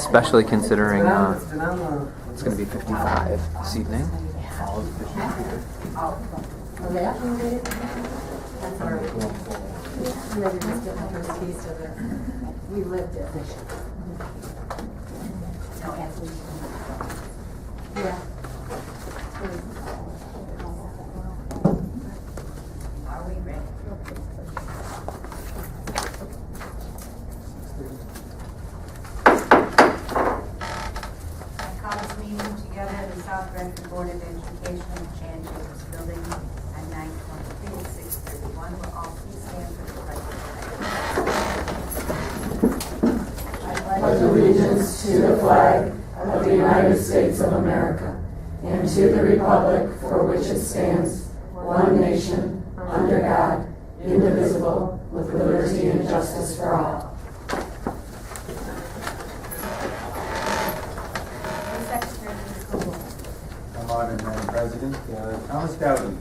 especially considering It's been on the. it's going to be 55 this evening. All of 55. That's our, we had to just get my first taste of it. We lived it. No, absolutely. Yeah. Are we ready? I call this meeting together of the South Redford Board of Education and Jan Jacobs Building at 9:23 and 6:31. Will all please stand for the pledge of allegiance. Pledge allegiance to the flag of the United States of America and to the republic for which it stands, one nation, under God, indivisible, with liberty and justice for all. Secretary of the School Board. I'm honored, Madam President. Thomas Dowdy,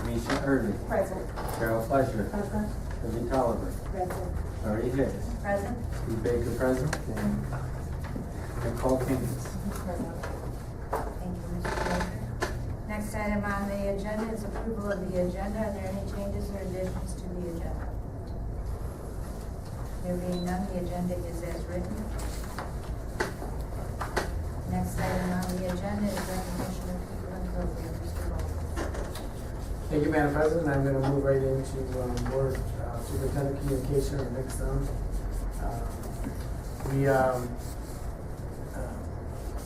Misha Irving, Present. Carol Fleischer, Present. Debbie Tolliver, Present. Laurie Hicks, Present. Steve Baker present, and Nicole Kings. Thank you, Mr. Baker. Next item on the agenda is approval of the agenda. Are there any changes or additions to the agenda? There being none, the agenda is as written. Next item on the agenda is recognition of people in program. Mr. Bowles. Thank you, Madam President. I'm going to move right into Board Superintendent Communication, or next on.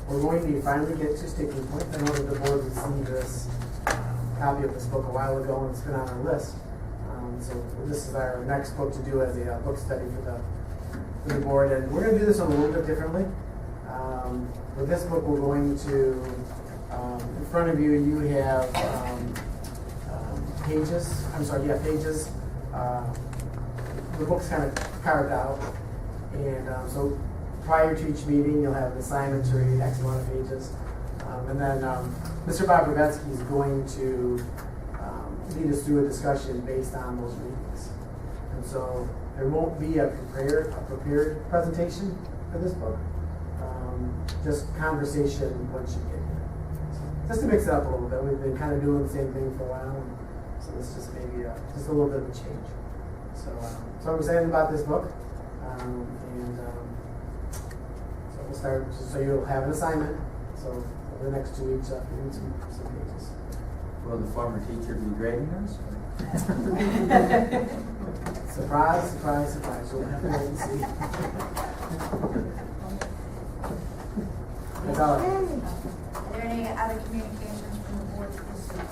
We're going to finally get to sticking point. I know that the board received this copy of this book a while ago, and it's been on our list. So this is our next book to do as a book study for the board, and we're going to do this one a little bit differently. With this book, we're going to, in front of you, you have pages. Pages. The book's kind of carved out, and so prior to each meeting, you'll have an assignment to read X amount of pages, and then Mr. Bob Rubetsky is going to lead us through a discussion based on those readings. And so there won't be a prepared presentation for this book. Just conversation once you get here. Just to mix it up a little bit. We've been kind of doing the same thing for a while, and so this just maybe just a little bit of a change. So I'm excited about this book, so we'll start. So you'll have an assignment. So over the next 2 weeks, read some pages. Will the former teacher be grading us? Surprise, surprise, surprise. You'll have to wait and see. That's all. Are there any other communications from the board to receive?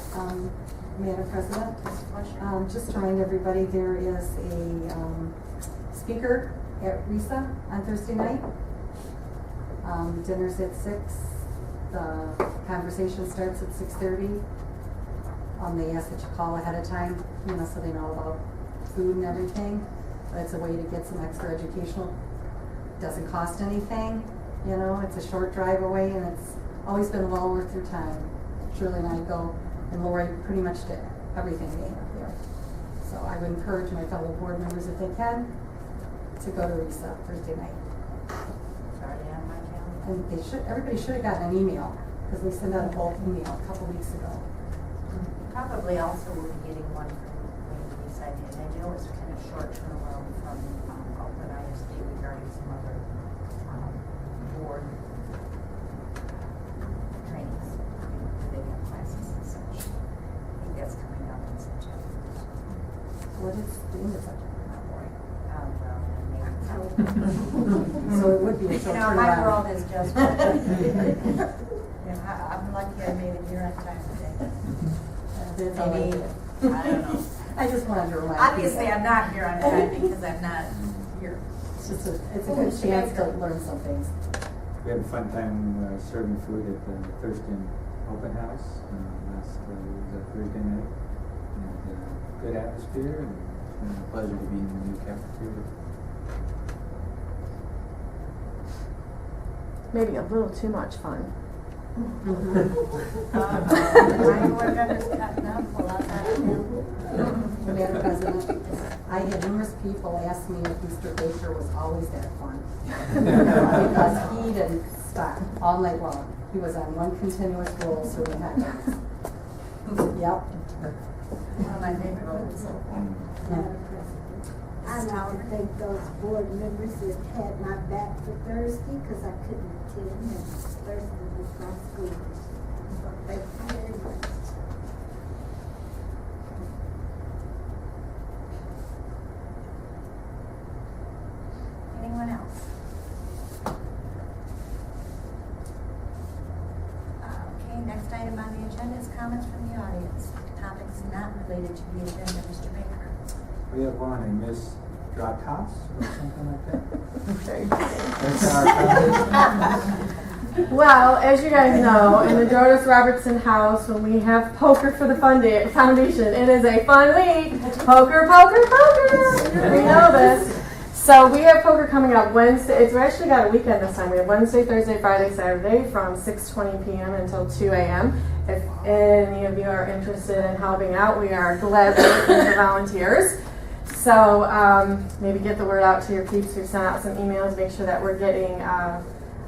Madam President, Mr. Fleischer? just to remind everybody, there is a speaker at RISA on Thursday night. Dinner's at 6. The conversation starts at 6:30. They ask that you call ahead of time, so they know about food and everything. But it's a way to get some extra educational. Doesn't cost anything, it's a short drive away, and it's always been well worth your time. Shirley and I go, and Lori pretty much did everything they have there. So I would encourage my fellow board members, if they can, to go to RISA Thursday night. Sorry, I have my calendar. And everybody should have gotten an email, because we sent out a bulk email a couple weeks ago. Probably also will be getting one from Wayne Decided. And I know it's kind of short turnaround from Oakland ISD regarding some other board trainings. They have classes and such. I think that's coming up in September. What is the end of September now, Lori? Maybe. So it would be a short turnaround. My world is just. I'm lucky I made it here on time today. That's all I Maybe, did. I don't know. I just wanted to remind Obviously, people. I'm not here on time because I'm not here. It's just it's a good chance to learn some things. We had a fun time serving food at the Thurston Open House last Thursday night. And good atmosphere, and it's been a pleasure to be in the new cafeteria. Maybe a little too much fun. My board members cutting up, well, I'm not. Madam President, I had numerous people ask me if Mr. Baker was always that fun. Because he didn't stop all night long. He was on one continuous roll serving hot dogs. Yep. One of my favorite ones. I'd like to thank those board members that had my back for Thursday, because I couldn't attend, and Thursday was my school. So thank you very much. Anyone else? Okay, next item on the agenda is comments from the audience. Topics not related to the agenda, Mr. Baker. We have one, a Miss Drakas or something like that. Okay. That's our foundation. Well, as you guys know, in the Jonas Robertson house, when we have poker for the foundation, it is a fun week. Poker, poker, poker. We know this. So we have poker coming up Wednesday. It's actually got a weekend this time. We have Wednesday, Thursday, Friday, Saturday from 6:20 p.m. until 2 a.m. If any of you are interested in helping out, we are glad to look for volunteers. So maybe get the word out to your peeps who sent out some emails. Make sure that we're getting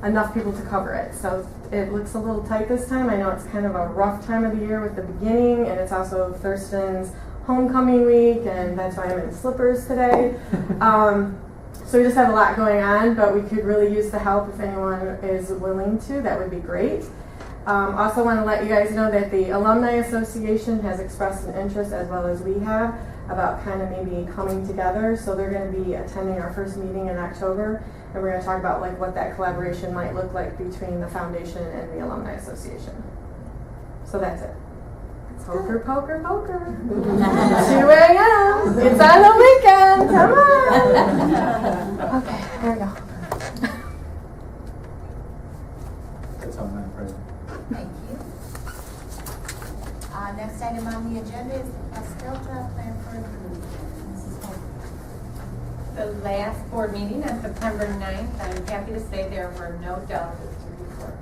enough people to cover it. So it looks a little tight this time. I know it's kind of a rough time of the year with the beginning, and it's also Thurston's homecoming week, and that's why I'm in slippers today. So we just have a lot going on, but we could really use the help if anyone is willing to. That would be great. Also want to let you guys know that the Alumni Association has expressed an interest, as well as we have, about kind of maybe coming together. So they're going to be attending our first meeting in October, and we're going to talk about like what that collaboration might look like between the foundation and the Alumni Association. So that's it. Poker, poker, poker. 2 a.m. It's on the weekend. Come on. Okay, there we go. That's all, Madam President. Thank you. Next item on the agenda is the Pastel Job Plan for Improvement. Mrs. Holmes. The last board meeting on September 9th, I'm happy to say there were no delegates to report.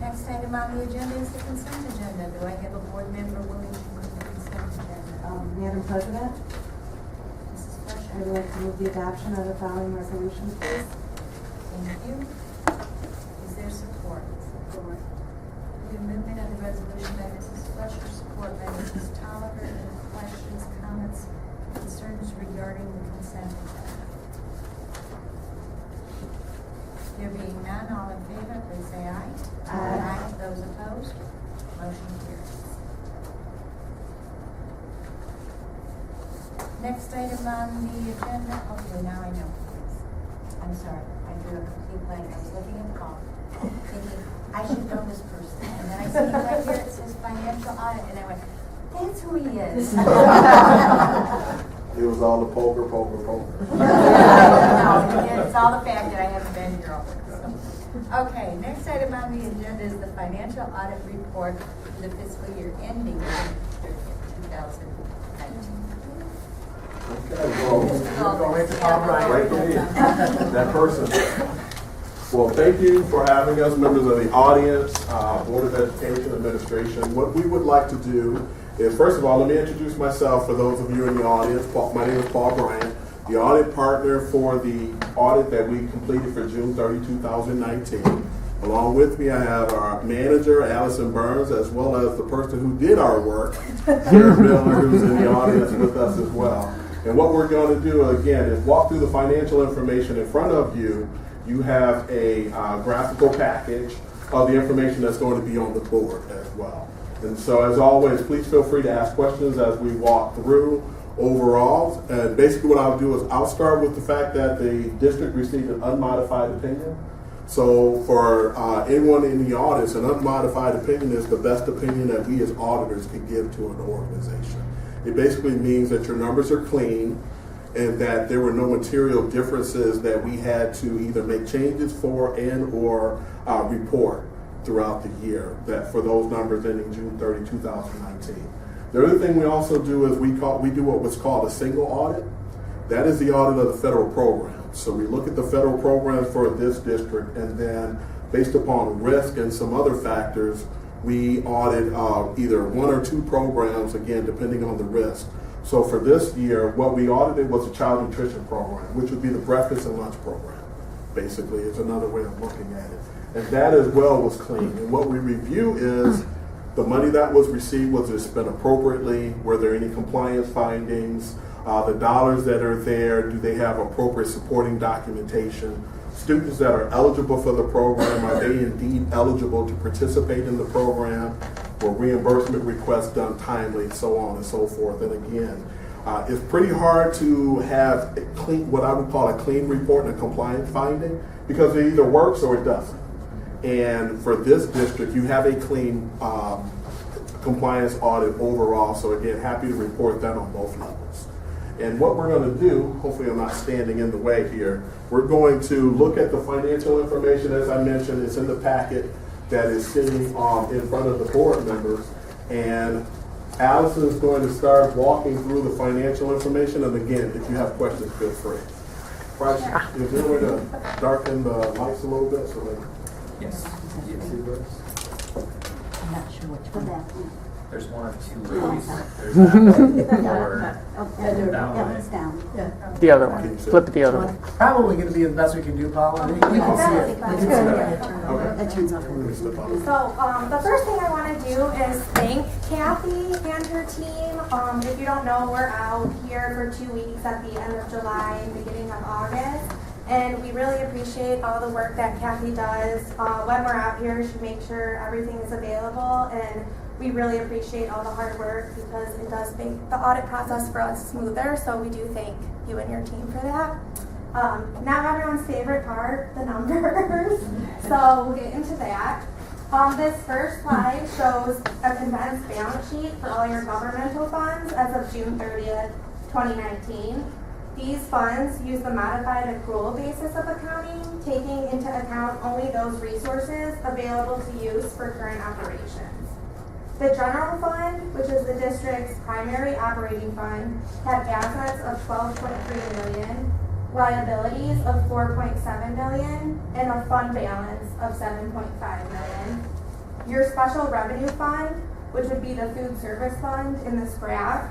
Next item on the agenda is the consent agenda. Do I have a board member willing to move the consent agenda? Madam President, Mrs. I Fletcher? would like to move the adoption of the following resolution, please. Thank you. Is there support? Support. The movement of the resolution by Mrs. Fletcher, support by Mrs. Tolliver. Any questions, comments, concerns regarding the consent agenda? There being none, all in favor, please say aye. Aye. Those opposed? Motion carries. Next item on the agenda, okay, now I know. I'm sorry, I drew a complete blank. I was looking at Paul, thinking, I should know this person. And then I see right here, it says financial audit, and I went, that's who he is. It was all the poker, poker, poker. No, it's all the fact that I haven't been here all week. So. Okay, next item on the agenda is the financial audit report for the fiscal year ending June 30th, 2019. Okay, well, Going to Paul Bryant. right to me, that person. Well, thank you for having us, members of the audience, Board of Education Administration. What we would like to do is, first of all, let me introduce myself for those of you in the audience. My name is Paul Bryant, the audit partner for the audit that we completed for June 30, 2019. Along with me, I have our manager, Allison Burns, as well as the person who did our work, Jared Miller, who's in the audience with us as well. And what we're going to do, again, is walk through the financial information in front of you. You have a graphical package of the information that's going to be on the board as well. And so, as always, please feel free to ask questions as we walk through overall. And basically what I'll do is I'll start with the fact that the district received an unmodified opinion. So for anyone in the audience, an unmodified opinion is the best opinion that we as auditors can give to an organization. It basically means that your numbers are clean and that there were no material differences that we had to either make changes for and or report throughout the year that for those numbers ending June 30, 2019. The other thing we also do is we do what was called a single audit. That is the audit of the federal program. So we look at the federal programs for this district and then based upon risk and some other factors, we audit either 1 or 2 programs, again, depending on the risk. So for this year, what we audited was a child nutrition program, which would be the breakfast and lunch program. Basically, it's another way of looking at it. And that as well was clean. And what we review is the money that was received, was it spent appropriately? Were there any compliance findings? The dollars that are there, do they have appropriate supporting documentation? Students that are eligible for the program, are they indeed eligible to participate in the program? Were reimbursement requests done timely, so on and so forth? And again, it's pretty hard to have a clean, what I would call a clean report and a compliance finding, because it either works or it doesn't. And for this district, you have a clean compliance audit overall. So again, happy to report that on both levels. And what we're going to do, hopefully I'm not standing in the way here, we're going to look at the financial information. As I mentioned, it's in the packet that is sitting in front of the board members. And Allison is going to start walking through the financial information. And again, if you have questions, feel free. Bryce, is there a way to darken the lights a little bit so that... Yes. I'm not sure which Go one. back. There's 1 or 2 ways. There's that one, or Yeah, it's down. The other one. Flip it the other way. Probably going to be the best we can do, Paula. You can see it. You can see it. That turns off. So the first thing I want to do is thank Kathy and her team. If you don't know, we're out here for 2 weeks at the end of July and beginning of August. And we really appreciate all the work that Kathy does. When we're out here, she makes sure everything is available. And we really appreciate all the hard work because it does make the audit process for us smoother. So we do thank you and your team for that. Now everyone's favorite part, the numbers. So we'll get into that. This first slide shows a condensed balance sheet for all your governmental funds as of June 30th, 2019. These funds use the modified accrual basis of accounting, taking into account only those resources available to use for current operations. The general fund, which is the district's primary operating fund, had assets of $12.3 million, liabilities of $4.7 million, and a fund balance of $7.5 million. Your special revenue fund, which would be the food service fund in this graph,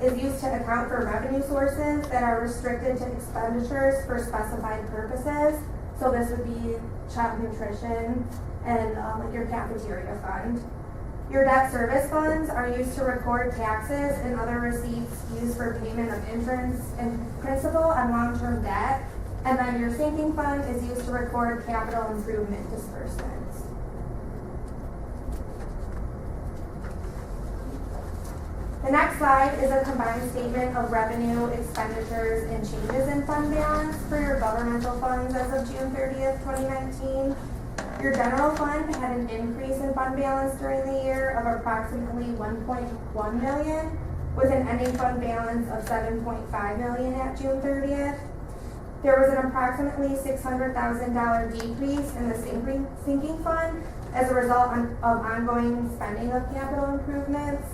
is used to account for revenue sources that are restricted to expenditures for specified purposes. So this would be child nutrition and like your cafeteria fund. Your debt service funds are used to record taxes and other receipts used for payment of interest and principal on long-term debt. And then your sinking fund is used to record capital improvement disbursements. The next slide is a combined statement of revenue, expenditures, and changes in fund balance for your governmental funds as of June 30th, 2019. Your general fund had an increase in fund balance during the year of approximately $1.1 million, with an ending fund balance of $7.5 million at June 30th. There was an approximately $600,000 decrease in the sinking fund as a result of ongoing spending of capital improvements.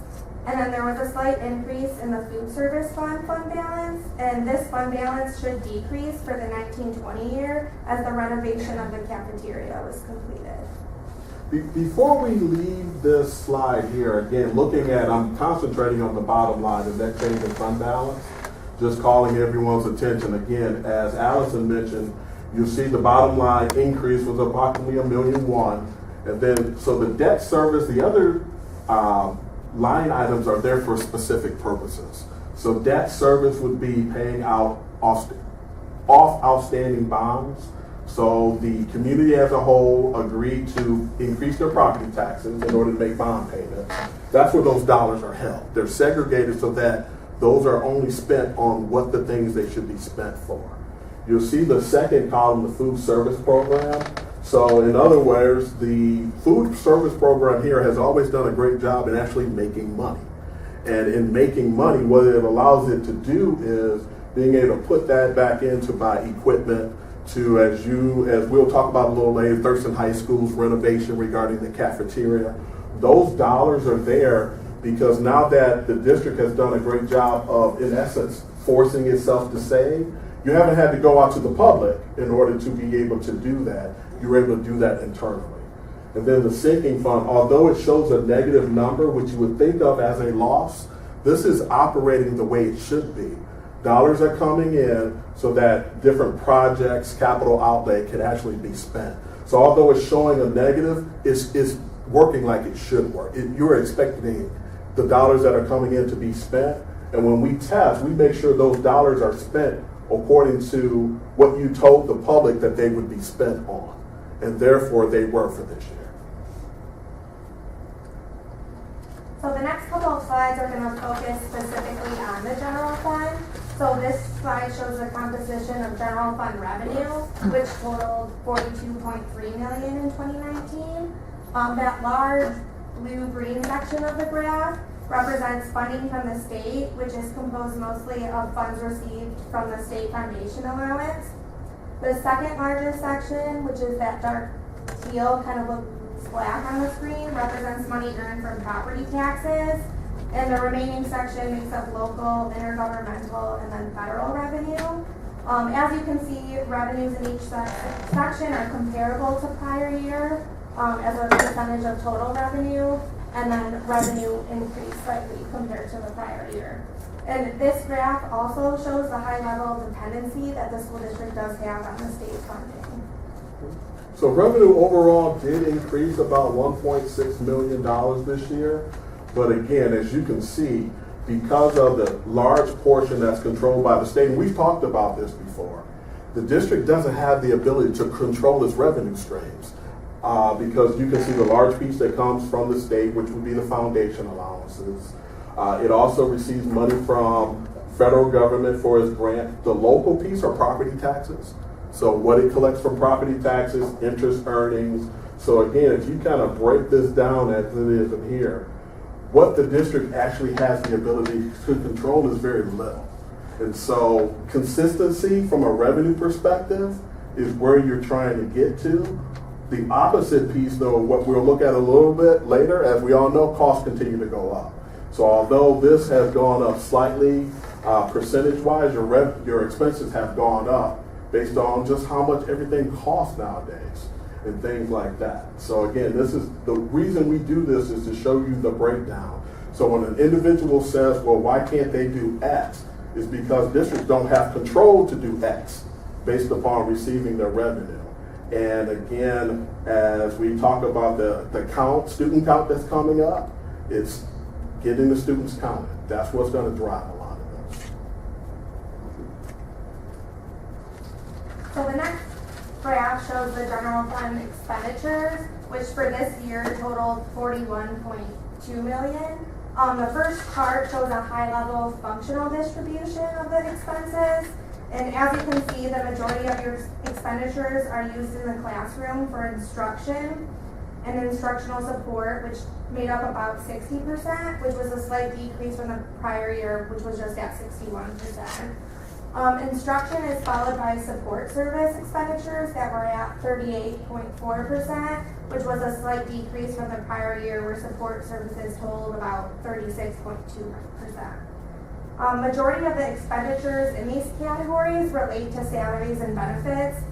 And then there was a slight increase in the food service fund balance, and this fund balance should decrease for the 1920 year as the renovation of the cafeteria was completed. Before we leave this slide here, again, I'm concentrating on the bottom line of that change in fund balance, just calling everyone's attention again, as Allison mentioned, you see the bottom line increase was approximately $1.1 million, and then, so the debt service, the other line items are there for specific purposes. So debt service would be paying out off outstanding bonds. So the community as a whole agreed to increase their property taxes in order to make bond payments. That's where those dollars are held. They're segregated so that those are only spent on what the things they should be spent for. You'll see the second column, the food service program. So in other words, the food service program here has always done a great job in actually making money. And in making money, what it allows it to do is being able to put that back in to buy equipment, to, as we'll talk about a little later, Thurston High School's renovation regarding the cafeteria. Those dollars are there because now that the district has done a great job of, in essence, forcing itself to save, You haven't had to go out to the public in order to be able to do that. You're able to do that internally. And then the sinking fund, although it shows a negative number, which you would think of as a loss, this is operating the way it should be. Dollars are coming in so that different projects, capital outlay can actually be spent. So although it's showing a negative, it's working like it should work. You're expecting the dollars that are coming in to be spent. And when we test, we make sure those dollars are spent according to what you told the public that they would be spent on. And therefore they were for this year. So the next couple of slides are going to focus specifically on the general fund. So this slide shows the composition of general fund revenue, which totaled $42.3 million in 2019. That large blue-green section of the graph represents funding from the state, which is composed mostly of funds received from the state foundation allowance. The second largest section, which is that dark teal, kind of looks black on the screen, represents money earned from property taxes. And the remaining section makes up local, intergovernmental, and then federal revenue. As you can see, revenues in each section are comparable to prior year as a percentage of total revenue, and then revenue increased slightly compared to the prior year. And this graph also shows the high level of dependency that the school district does have on the state funding. So revenue overall did increase about $1.6 million this year. But again, as you can see, because of the large portion that's controlled by the state, and we've talked about this before, the district doesn't have the ability to control its revenue streams because you can see the large piece that comes from the state, which would be the foundation allowances. It also receives money from federal government for its grant. The local piece are property taxes. So what it collects from property taxes, interest earnings. So again, if you kind of break this down as it is in here, what the district actually has the ability to control is very little. And so consistency from a revenue perspective is where you're trying to get to. The opposite piece, though, what we'll look at a little bit later, as we all know, costs continue to go up. So although this has gone up slightly percentage-wise, your expenses have gone up based on just how much everything costs nowadays and things like that. So again, this is the reason we do this is to show you the breakdown. So when an individual says, well, why can't they do X? It's because districts don't have control to do X based upon receiving their revenue. And again, as we talk about the count, student count that's coming up, it's getting the students counted. That's what's going to drive a lot of this. So the next graph shows the general fund expenditures, which for this year totaled $41.2 million. The first chart shows a high-level functional distribution of the expenses. And as you can see, the majority of your expenditures are used in the classroom for instruction and instructional support, which made up about 60%, which was a slight decrease from the prior year, which was just at 61%. Instruction is followed by support service expenditures that were at 38.4%, which was a slight decrease from the prior year where support services totaled about 36.2%. Majority of the expenditures in these categories relate to salaries and benefits.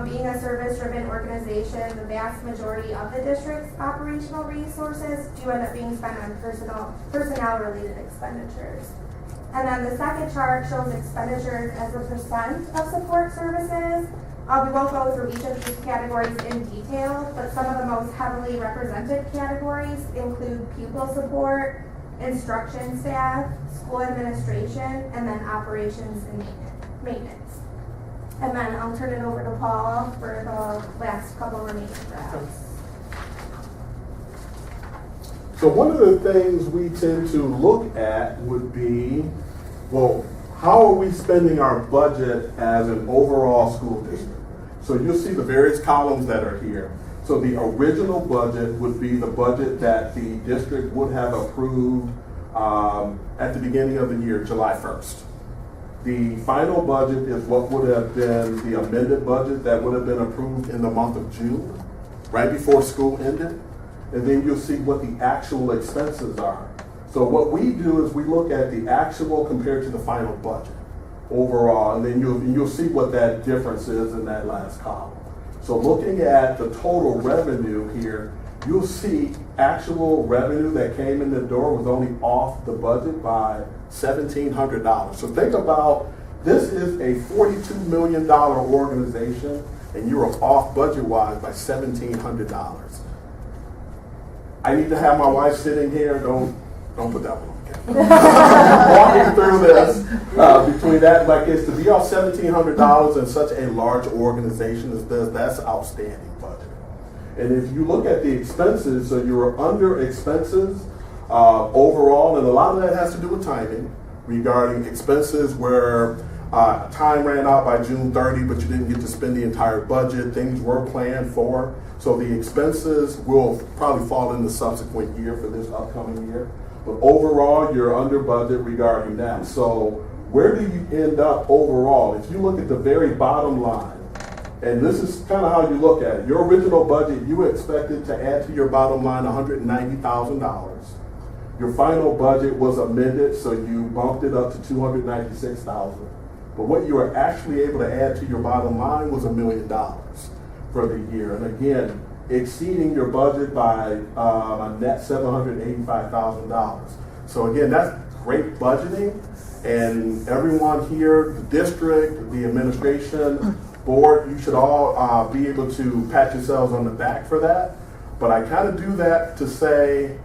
Being a service-driven organization, the vast majority of the district's operational resources do end up being spent on personnel-related expenditures. And then the second chart shows expenditures as a percent of support services. We won't go through each of these categories in detail, but some of the most heavily represented categories include pupil support, instruction staff, school administration, and then operations and maintenance. And then I'll turn it over to Paul for the last couple remaining graphs. So one of the things we tend to look at would be, well, how are we spending our budget as an overall school district? So you'll see the various columns that are here. So the original budget would be the budget that the district would have approved at the beginning of the year, July 1st. The final budget is what would have been the amended budget that would have been approved in the month of June, right before school ended. And then you'll see what the actual expenses are. So what we do is we look at the actual compared to the final budget. overall, and then you'll see what that difference is in that last column. So looking at the total revenue here, you'll see actual revenue that came in the door was only off the budget by $1,700. So think about, this is a $42 million organization, and you're off budget-wise by $1,700. I need to have my wife sitting here. Don't put that one on camera. Walking through this, between that, like it's to be off $1,700 in such a large organization as this, that's outstanding budget. And if you look at the expenses, so you're under expenses overall, and a lot of that has to do with timing regarding expenses where time ran out by June 30, but you didn't get to spend the entire budget. Things were planned for. So the expenses will probably fall in the subsequent year for this upcoming year. But overall, you're under budget regarding that. So where do you end up overall? If you look at the very bottom line, and this is kind of how you look at it. Your original budget, you expected to add to your bottom line $190,000. Your final budget was amended, so you bumped it up to $296,000. But what you were actually able to add to your bottom line was $1 million for the year. And again, exceeding your budget by a net $785,000. So again, that's great budgeting. And everyone here, the district, the administration, board, you should all be able to pat yourselves on the back for that. But I kind of do that to say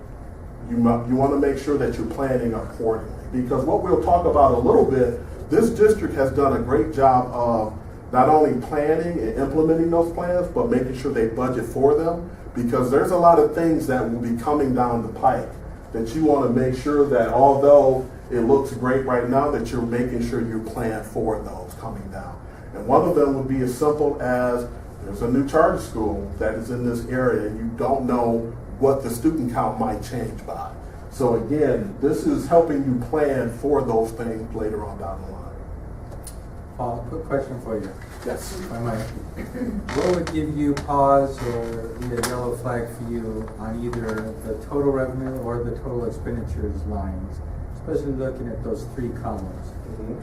you want to make sure that you're planning accordingly. Because what we'll talk about a little bit, this district has done a great job of not only planning and implementing those plans, but making sure they budget for them. Because there's a lot of things that will be coming down the pike that you want to make sure that although it looks great right now, that you're making sure you plan for those coming down. And one of them would be as simple as there's a new charter school that is in this area and you don't know what the student count might change by. So again, this is helping you plan for those things later on down the line. Paul, quick question for you. Yes. If I might. What would give you pause or be a yellow flag for you on either the total revenue or the total expenditures lines, especially looking at those three columns?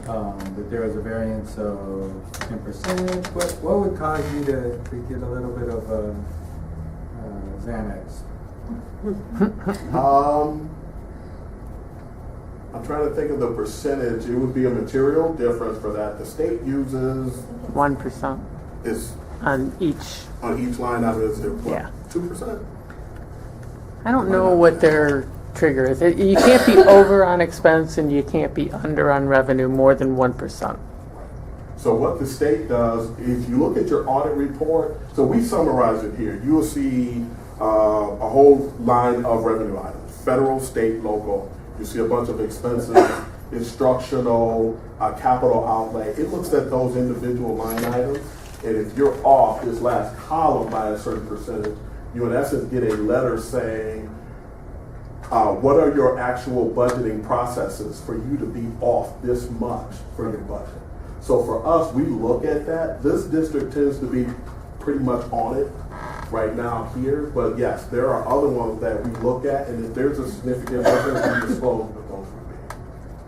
That there was a variance of 10%. What would cause you to get a little bit of a Xanax? I'm trying to think of the percentage. It would be a material difference for that. The state uses 1% is on each. line item. Is it what, Yeah. 2%? I don't know what their trigger is. You can't be over on expense and you can't be under on revenue more than 1%. So what the state does, if you look at your audit report, so we summarize it here. You will see a whole line of revenue items, federal, state, local. You see a bunch of expenses, instructional, capital outlay. It looks at those individual line items, and if you're off this last column by a certain percentage, you in essence get a letter saying, what are your actual budgeting processes for you to be off this much for your budget? So for us, we look at that. This district tends to be pretty much on it right now here, but yes, there are other ones that we look at, and if there's a significant difference, we disclose what those would be.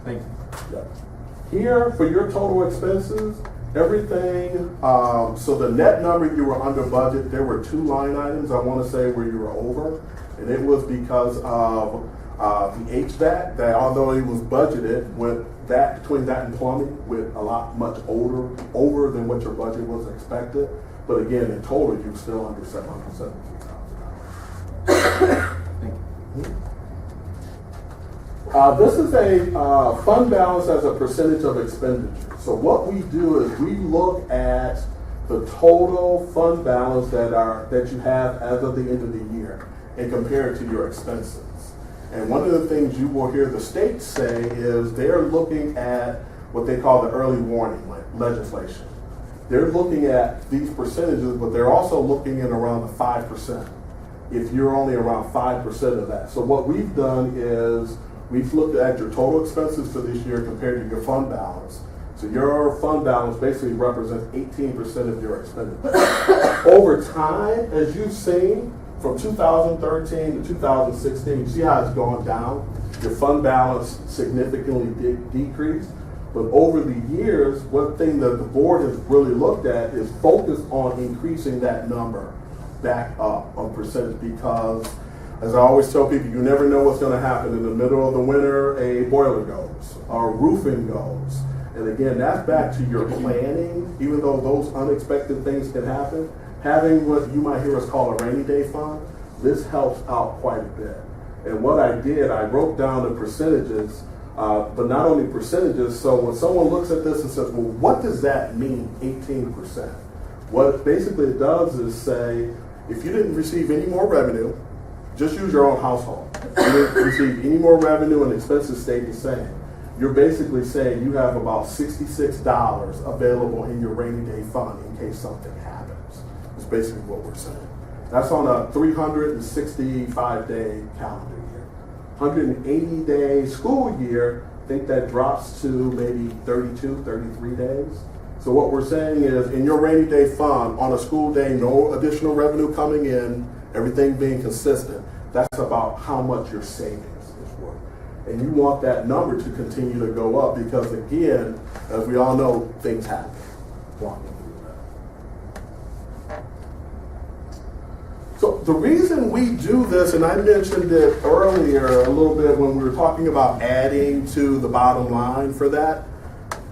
Thank you. Yeah. Here, for your total expenses, everything, so the net number you were under budget, there were 2 line items, I want to say, where you were over, and it was because of the HVAC, that although it was budgeted, went that between that and plumbing went a lot much over than what your budget was expected. But again, in total, you're still under $773,000. Thank you. This is a fund balance as a percentage of expenditure. So what we do is we look at the total fund balance that you have as of the end of the year and compare it to your expenses. And one of the things you will hear the state say is they're looking at what they call the early warning legislation. They're looking at these percentages, but they're also looking at around the 5%. If you're only around 5% of that. So what we've done is we've looked at your total expenses for this year compared to your fund balance. So your fund balance basically represents 18% of your expenditure. Over time, as you've seen, from 2013 to 2016, you see how it's gone down? Your fund balance significantly decreased. But over the years, one thing that the board has really looked at is focus on increasing that number back up on percentage, because as I always tell people, you never know what's going to happen. In the middle of the winter, a boiler goes, or roofing goes. And again, that's back to your planning. Even though those unexpected things can happen, having what you might hear us call a rainy day fund, this helps out quite a bit. And what I did, I wrote down the percentages, but not only percentages, so when someone looks at this and says, well, what does that mean, 18%? What basically it does is say, if you didn't receive any more revenue, just use your own household. You didn't receive any more revenue and expenses stayed the same. You're basically saying you have about $66 available in your rainy day fund in case something happens. That's basically what we're saying. That's on a 365-day calendar year. 180-day school year, I think that drops to maybe 32, 33 days. So what we're saying is, in your rainy day fund, on a school day, no additional revenue coming in, everything being consistent, that's about how much your savings is worth. And you want that number to continue to go up because, again, as we all know, things happen. So the reason we do this, and I mentioned it earlier a little bit when we were talking about adding to the bottom line for that,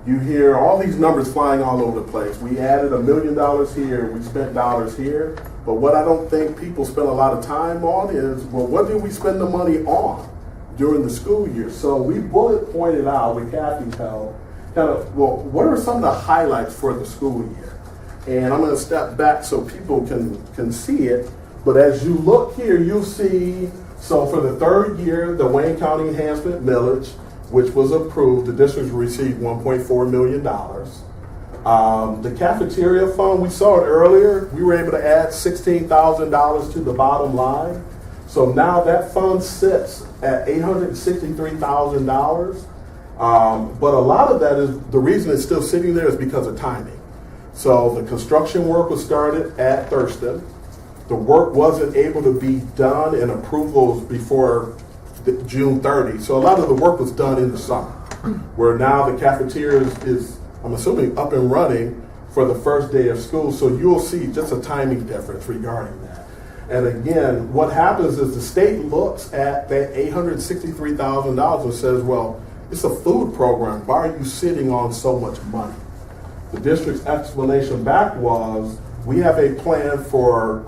you hear all these numbers flying all over the place. We added $1 million here, we spent dollars here, but what I don't think people spend a lot of time on is, well, what did we spend the money on during the school year? So we bullet pointed out with Kathy's help, kind of, well, what are some of the highlights for the school year? And I'm going to step back so people can see it. But as you look here, you'll see, so for the third year, the Wayne County Enhancement Millage, which was approved, the district received $1.4 million. The cafeteria fund, we saw it earlier, we were able to add $16,000 to the bottom line. So now that fund sits at $863,000. But a lot of that is, the reason it's still sitting there is because of timing. So the construction work was started at Thurston. The work wasn't able to be done in approvals before June 30. So a lot of the work was done in the summer, where now the cafeteria is, I'm assuming, up and running for the first day of school. So you'll see just a timing difference regarding that. And again, what happens is the state looks at that $863,000 and says, well, it's a food program. Why are you sitting on so much money? The district's explanation back was, we have a plan for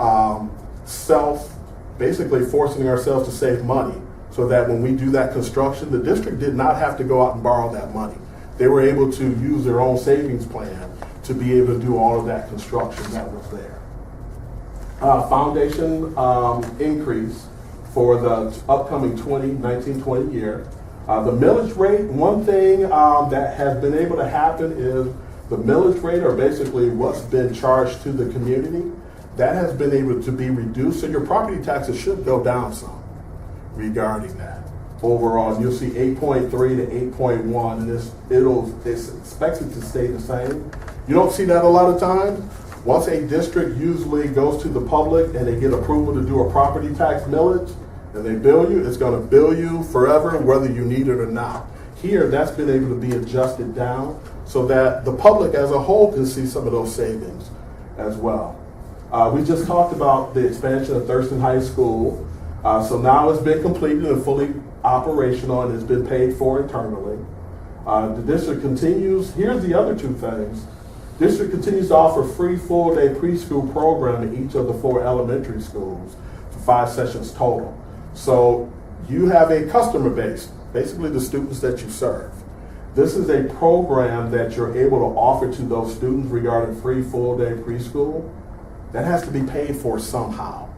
basically forcing ourselves to save money so that when we do that construction, the district did not have to go out and borrow that money. They were able to use their own savings plan to be able to do all of that construction that was there. Foundation increase for the upcoming 19-20 year. The millage rate, one thing that has been able to happen is the millage rate, or basically what's been charged to the community, that has been able to be reduced. So your property taxes should go down some regarding that. Overall, you'll see 8.3 to 8.1, and it's expected to stay the same. You don't see that a lot of times. Once a district usually goes to the public and they get approval to do a property tax millage, and they bill you, it's going to bill you forever, whether you need it or not. Here, that's been able to be adjusted down so that the public as a whole can see some of those savings as well. We just talked about the expansion of Thurston High School. So now it's been completed and fully operational, and it's been paid for internally. The district continues, here's the other two things. District continues to offer free full-day preschool program in each of the 4 elementary schools for 5 sessions total. So you have a customer base, basically the students that you serve. This is a program that you're able to offer to those students regarding free full-day preschool. That has to be paid for somehow.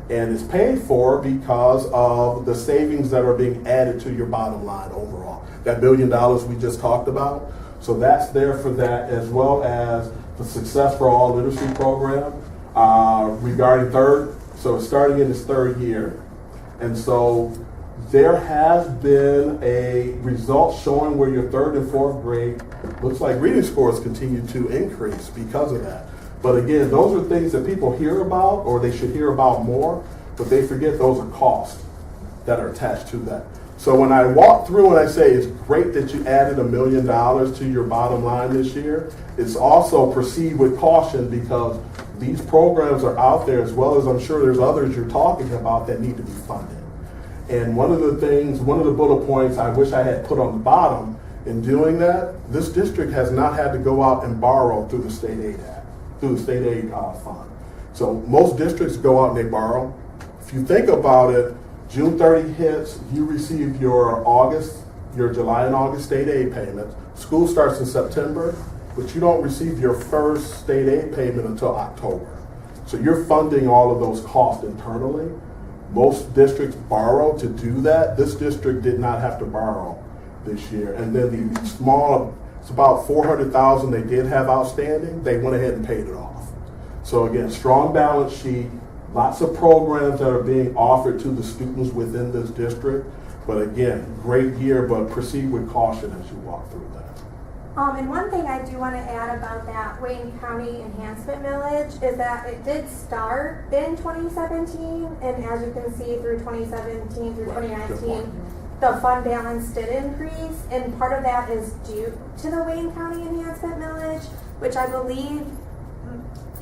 And it's paid for because of the savings that are being added to your bottom line overall. That $1 billion we just talked about. So that's there for that, as well as the Success for All literacy program regarding so it's starting in its 3rd year. And so there has been a result showing where your 3rd and 4th grade, looks like reading scores continue to increase because of that. But again, those are things that people hear about, or they should hear about more, but they forget those are costs that are attached to that. So when I walk through and I say it's great that you added $1 million to your bottom line this year, it's also proceed with caution because these programs are out there, as well as I'm sure there's others you're talking about that need to be funded. And one of the bullet points I wish I had put on the bottom in doing that, this district has not had to go out and borrow through the state aid fund. So most districts go out and they borrow. If you think about it, June 30 hits, you receive your July and August state aid payments. School starts in September, but you don't receive your first state aid payment until October. So you're funding all of those costs internally. Most districts borrow to do that. This district did not have to borrow this year. And then the small, it's about $400,000 they did have outstanding, they went ahead and paid it off. So again, strong balance sheet, lots of programs that are being offered to the students within this district. But again, great year, but proceed with caution as you walk through that. And one thing I do want to add about that Wayne County Enhancement Millage is that it did start in 2017, and as you can see through 2017 through 2019, the fund balance did increase, and part of that is due to the Wayne County Enhancement Millage, which I believe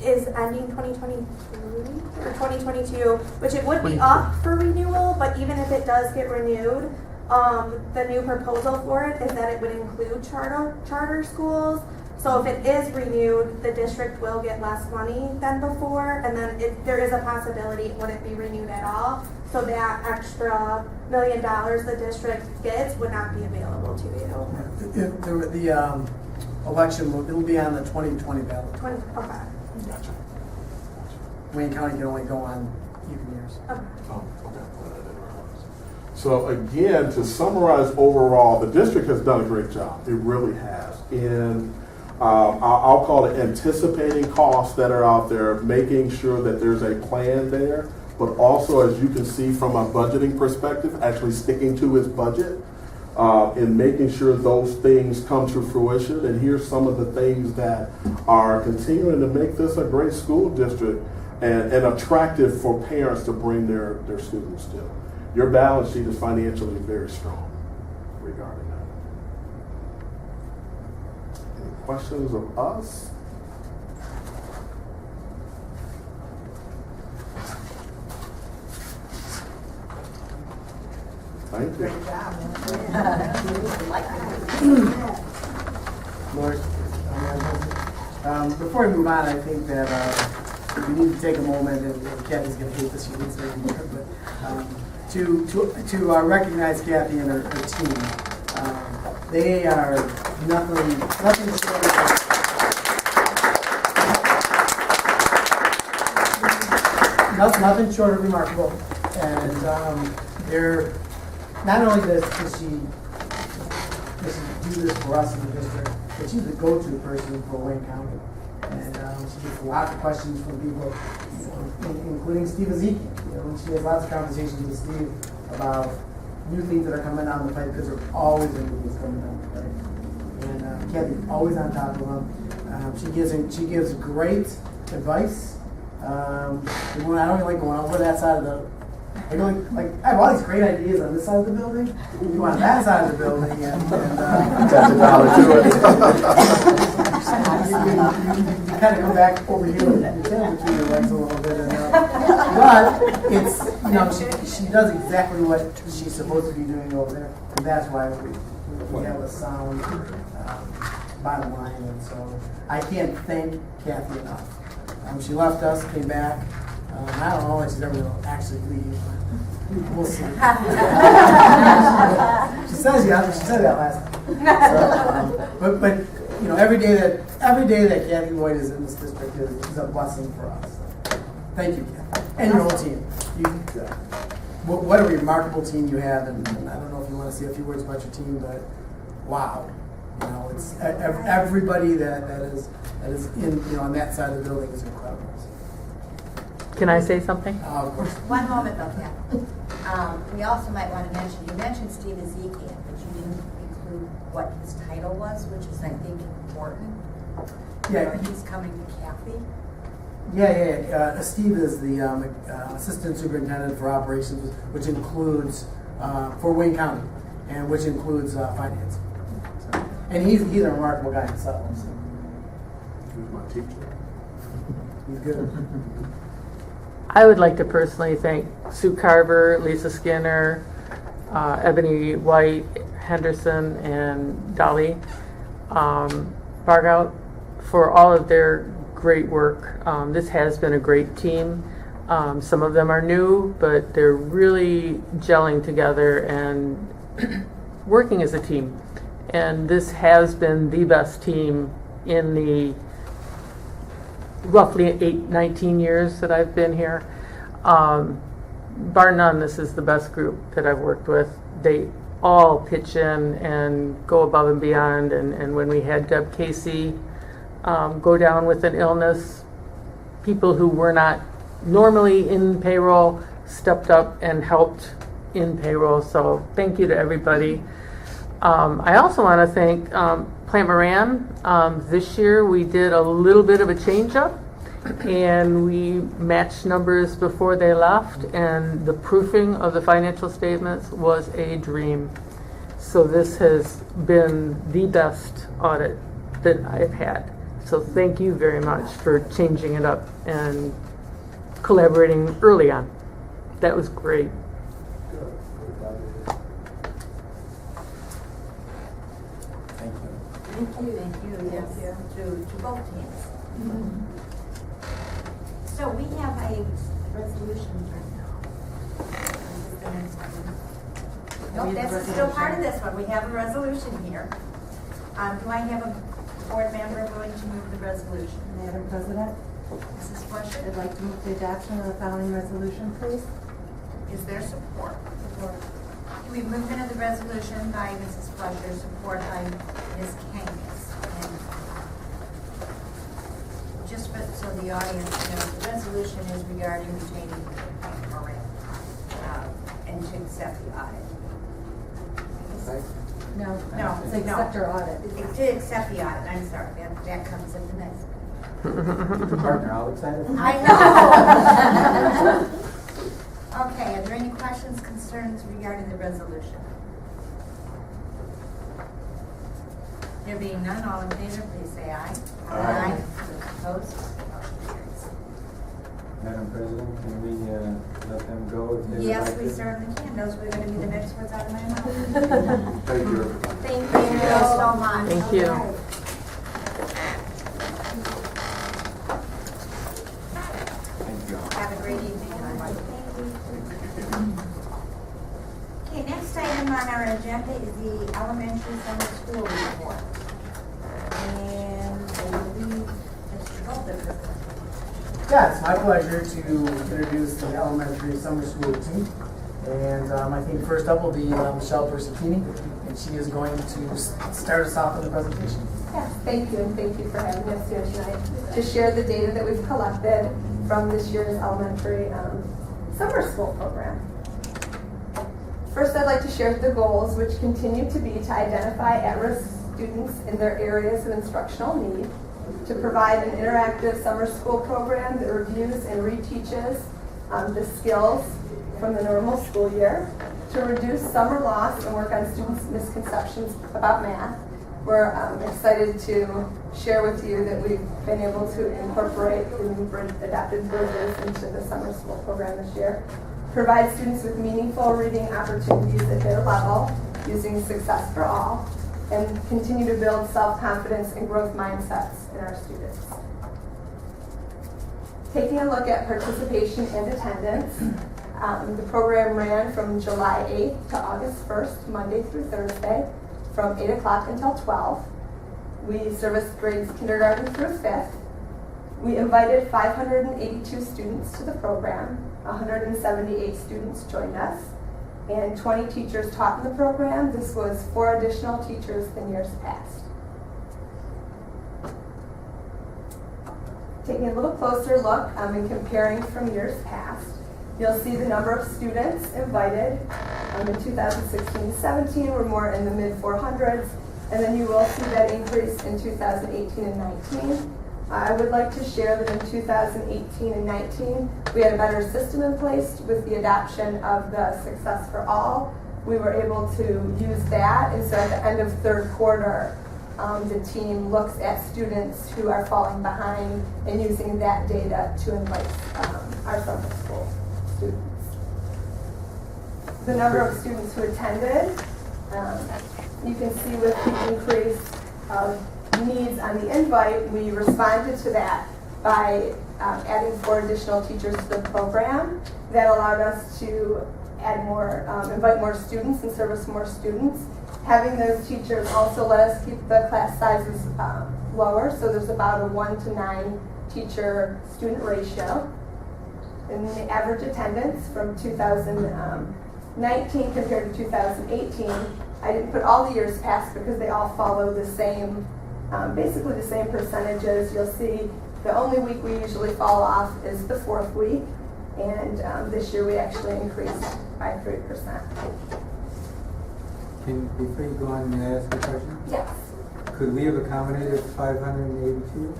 is ending 2023 or 2022, which it would be up for renewal, but even if it does get renewed, the new proposal for it is that it would include charter schools. So if it is renewed, the district will get less money than before, and then there is a possibility it wouldn't be renewed at all. So that extra $1 million the district gets would not be available to you. The election will be on the 2020 ballot. Okay. Gotcha. Wayne County can only go on even years. Okay. Oh, okay. So again, to summarize overall, the district has done a great job. It really has. In, I'll call it anticipating costs that are out there, making sure that there's a plan there, but also, as you can see from a budgeting perspective, actually sticking to its budget and making sure those things come to fruition. And here's some of the things that are continuing to make this a great school district and attractive for parents to bring their students to. Your balance sheet is financially very strong regarding that. Any questions of us? Thank you. Lord, before we move on, I think that we need to take a moment, and Kathy's going to hate this, she didn't say anymore, but to recognize Kathy and her team. They are nothing short of remarkable. And they're not only does she do this for us in the district, but she's the go-to person for Wayne County. And she gets a lot of questions from people, including Steve Ezekiel. She has lots of conversations with Steve about new things that are coming down the pipe, because there are always new things coming down the pipe. And Kathy's always on top of them. She gives great advice. I don't even like going over that side of the. I have all these great ideas on this side of the building. You want that side of the building, and That's a dollar to it. you kind of go back over here and you tell between your legs a little bit. But it's, she does exactly what she's supposed to be doing over there, and that's why we have a sound bottom line. And so I can't thank Kathy enough. She left us, came back. I don't know if she's ever going to actually leave. We'll see. She says yeah. She said that last time. So, but every day that Kathy Lloyd is in this district is a blessing for us. Thank you, Kathy, and your whole team. What a remarkable team you have, and I don't know if you want to say a few words about your team, but wow, it's everybody that is in on that side of the building is incredible. Can I say something? Of course. One moment though, Kathy. We also might want to mention, you mentioned Steve Ezekiel, but you didn't include what his title was, which is, I think, important. Yeah. He's coming to Kathy. Yeah. Steve is the Assistant Superintendent for Operations, which includes for Wayne County, and which includes finance. So, and he's a remarkable guy himself. So He was my teacher. he's good. I would like to personally thank Sue Carver, Lisa Skinner, Ebony White, Henderson, and Dolly Bargout for all of their great work. This has been a great team. Some of them are new, but they're really gelling together and working as a team. And this has been the best team in the roughly 19 years that I've been here. Bar none, this is the best group that I've worked with. They all pitch in and go above and beyond. And when we had Deb Casey go down with an illness, people who were not normally in payroll stepped up and helped in payroll. So thank you to everybody. I also want to thank Plant Moran. This year we did a little bit of a change up, and we matched numbers before they left, and the proofing of the financial statements was a dream. So this has been the best audit that I've had. So thank you very much for changing it up and collaborating early on. That was great. Thank you. Thank you, yes, to both teams. So we have a resolution right now. This is the next one. Nope, that's still part of this one. We have a resolution here. Do I have a board member willing to move the resolution? Madam President, Mrs. Fletcher? I'd like to move the adoption of the following resolution, please. Is there support? We move into the resolution by Mrs. Fletcher, support by Ms. Kangas. And just so the audience knows, the resolution is regarding retaining Moran and to accept the audit. No. No, It's accept or audit. To accept the audit, I'm sorry, that comes at the next. Partner, all excited? I know. Okay, are there any questions, concerns regarding the resolution? There being none, all in favor, please say aye. Aye. Opposed? Motion carries. Madam President, can we let them go if they would Yes, like we to? certainly can. Those were going to be the next words out of my mouth. Thank you, everybody. Thank you so much. Thank you. All right. Thank you. Have a great evening, everyone. Okay, next item on our agenda is the elementary summer school report. And I believe Mr. Golden. Yeah, it's my pleasure to introduce the elementary summer school team. And I think first up will be Michelle Persicini, and she is going to start us off with a presentation. Yes, thank you, and thank you for having us here tonight to share the data that we've collected from this year's elementary summer school program. First, I'd like to share the goals, which continue to be to identify at-risk students in their areas of instructional need, to provide an interactive summer school program that reviews and reteaches the skills from the normal school year, to reduce summer loss and work on students' misconceptions about math. We're excited to share with you that we've been able to incorporate the new adapted bridges into the summer school program this year. Provide students with meaningful reading opportunities at their level using Success for All, and continue to build self-confidence and growth mindsets in our students. Taking a look at participation and attendance, the program ran from July 8th to August 1st, Monday through Thursday, from 8 o'clock until 12. We serviced grades kindergarten through 5th. We invited 582 students to the program. 178 students joined us, and 20 teachers taught in the program. This was 4 additional teachers than years past. Taking a little closer look and comparing from years past, you'll see the number of students invited in 2016-17 were more in the mid-400s, and then you will see that increase in 2018 and 19. I would like to share that in 2018 and 19, we had a better system in place with the adoption of the Success for All we were able to use that, and so at the end of third quarter, the team looks at students who are falling behind and using that data to invite our summer school students. The number of students who attended, you can see with the increase of needs on the invite, we responded to that by adding 4 additional teachers to the program. That allowed us to add more, invite more students and service more students. Having those teachers also let us keep the class sizes lower, so there's about a 1 to 9 teacher-student ratio. And the average attendance from 2019 compared to 2018, I didn't put all the years past because they all follow the same, basically the same percentages. You'll see the only week we usually fall off is the 4th week, and this year we actually increased by 3%. Before you go on, may I ask a question? Yes. Could we have accommodated 582?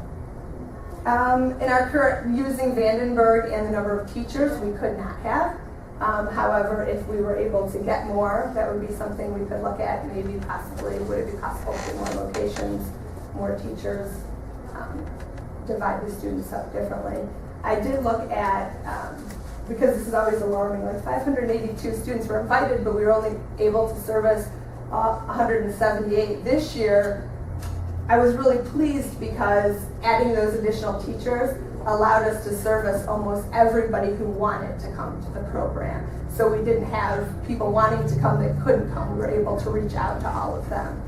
In our current, using Vandenberg and the number of teachers, we could not have. However, if we were able to get more, that would be something we could look at. Maybe possibly, would it be possible to get more locations, more teachers, divide the students up differently. I did look at, because this is always alarming, like 582 students were invited, but we were only able to service 178 this year. I was really pleased because adding those additional teachers allowed us to service almost everybody who wanted to come to the program. So we didn't have people wanting to come that couldn't come. We were able to reach out to all of them.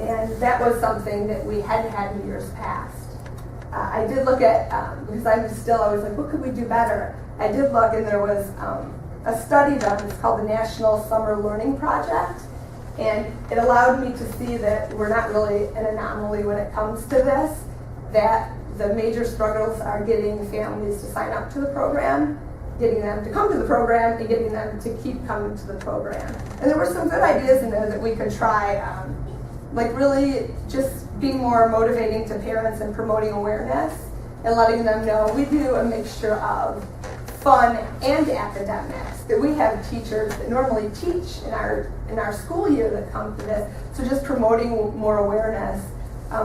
And that was something that we hadn't had in years past. I did look at, because I'm still always like, what could we do better? I did look, and there was a study done. It's called the National Summer Learning Project. And it allowed me to see that we're not really an anomaly when it comes to this, that the major struggles are getting families to sign up to the program, getting them to come to the program, and getting them to keep coming to the program. And there were some good ideas in there that we could try, like really just being more motivating to parents and promoting awareness and letting them know we do a mixture of fun and academics, that we have teachers that normally teach in our school year that come to this. So just promoting more awareness,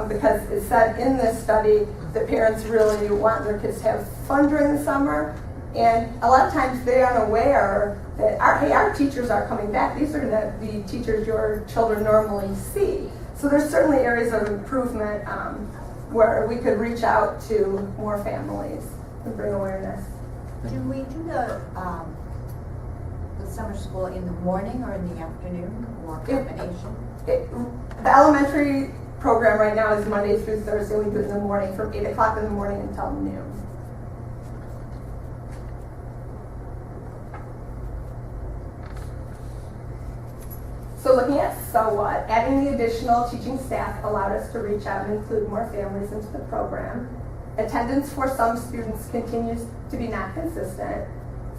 because it said in this study that parents really want their kids to have fun during the summer, and a lot of times they aren't aware that our teachers are coming back. These are the teachers your children normally see. So there's certainly areas of improvement where we could reach out to more families and bring awareness. Do we do the summer school in the morning or in the afternoon, or combination? The elementary program right now is Monday through Thursday. We do it in the morning from 8 o'clock in the morning until noon. So looking at so what, adding the additional teaching staff allowed us to reach out and include more families into the program. Attendance for some students continues to be not consistent.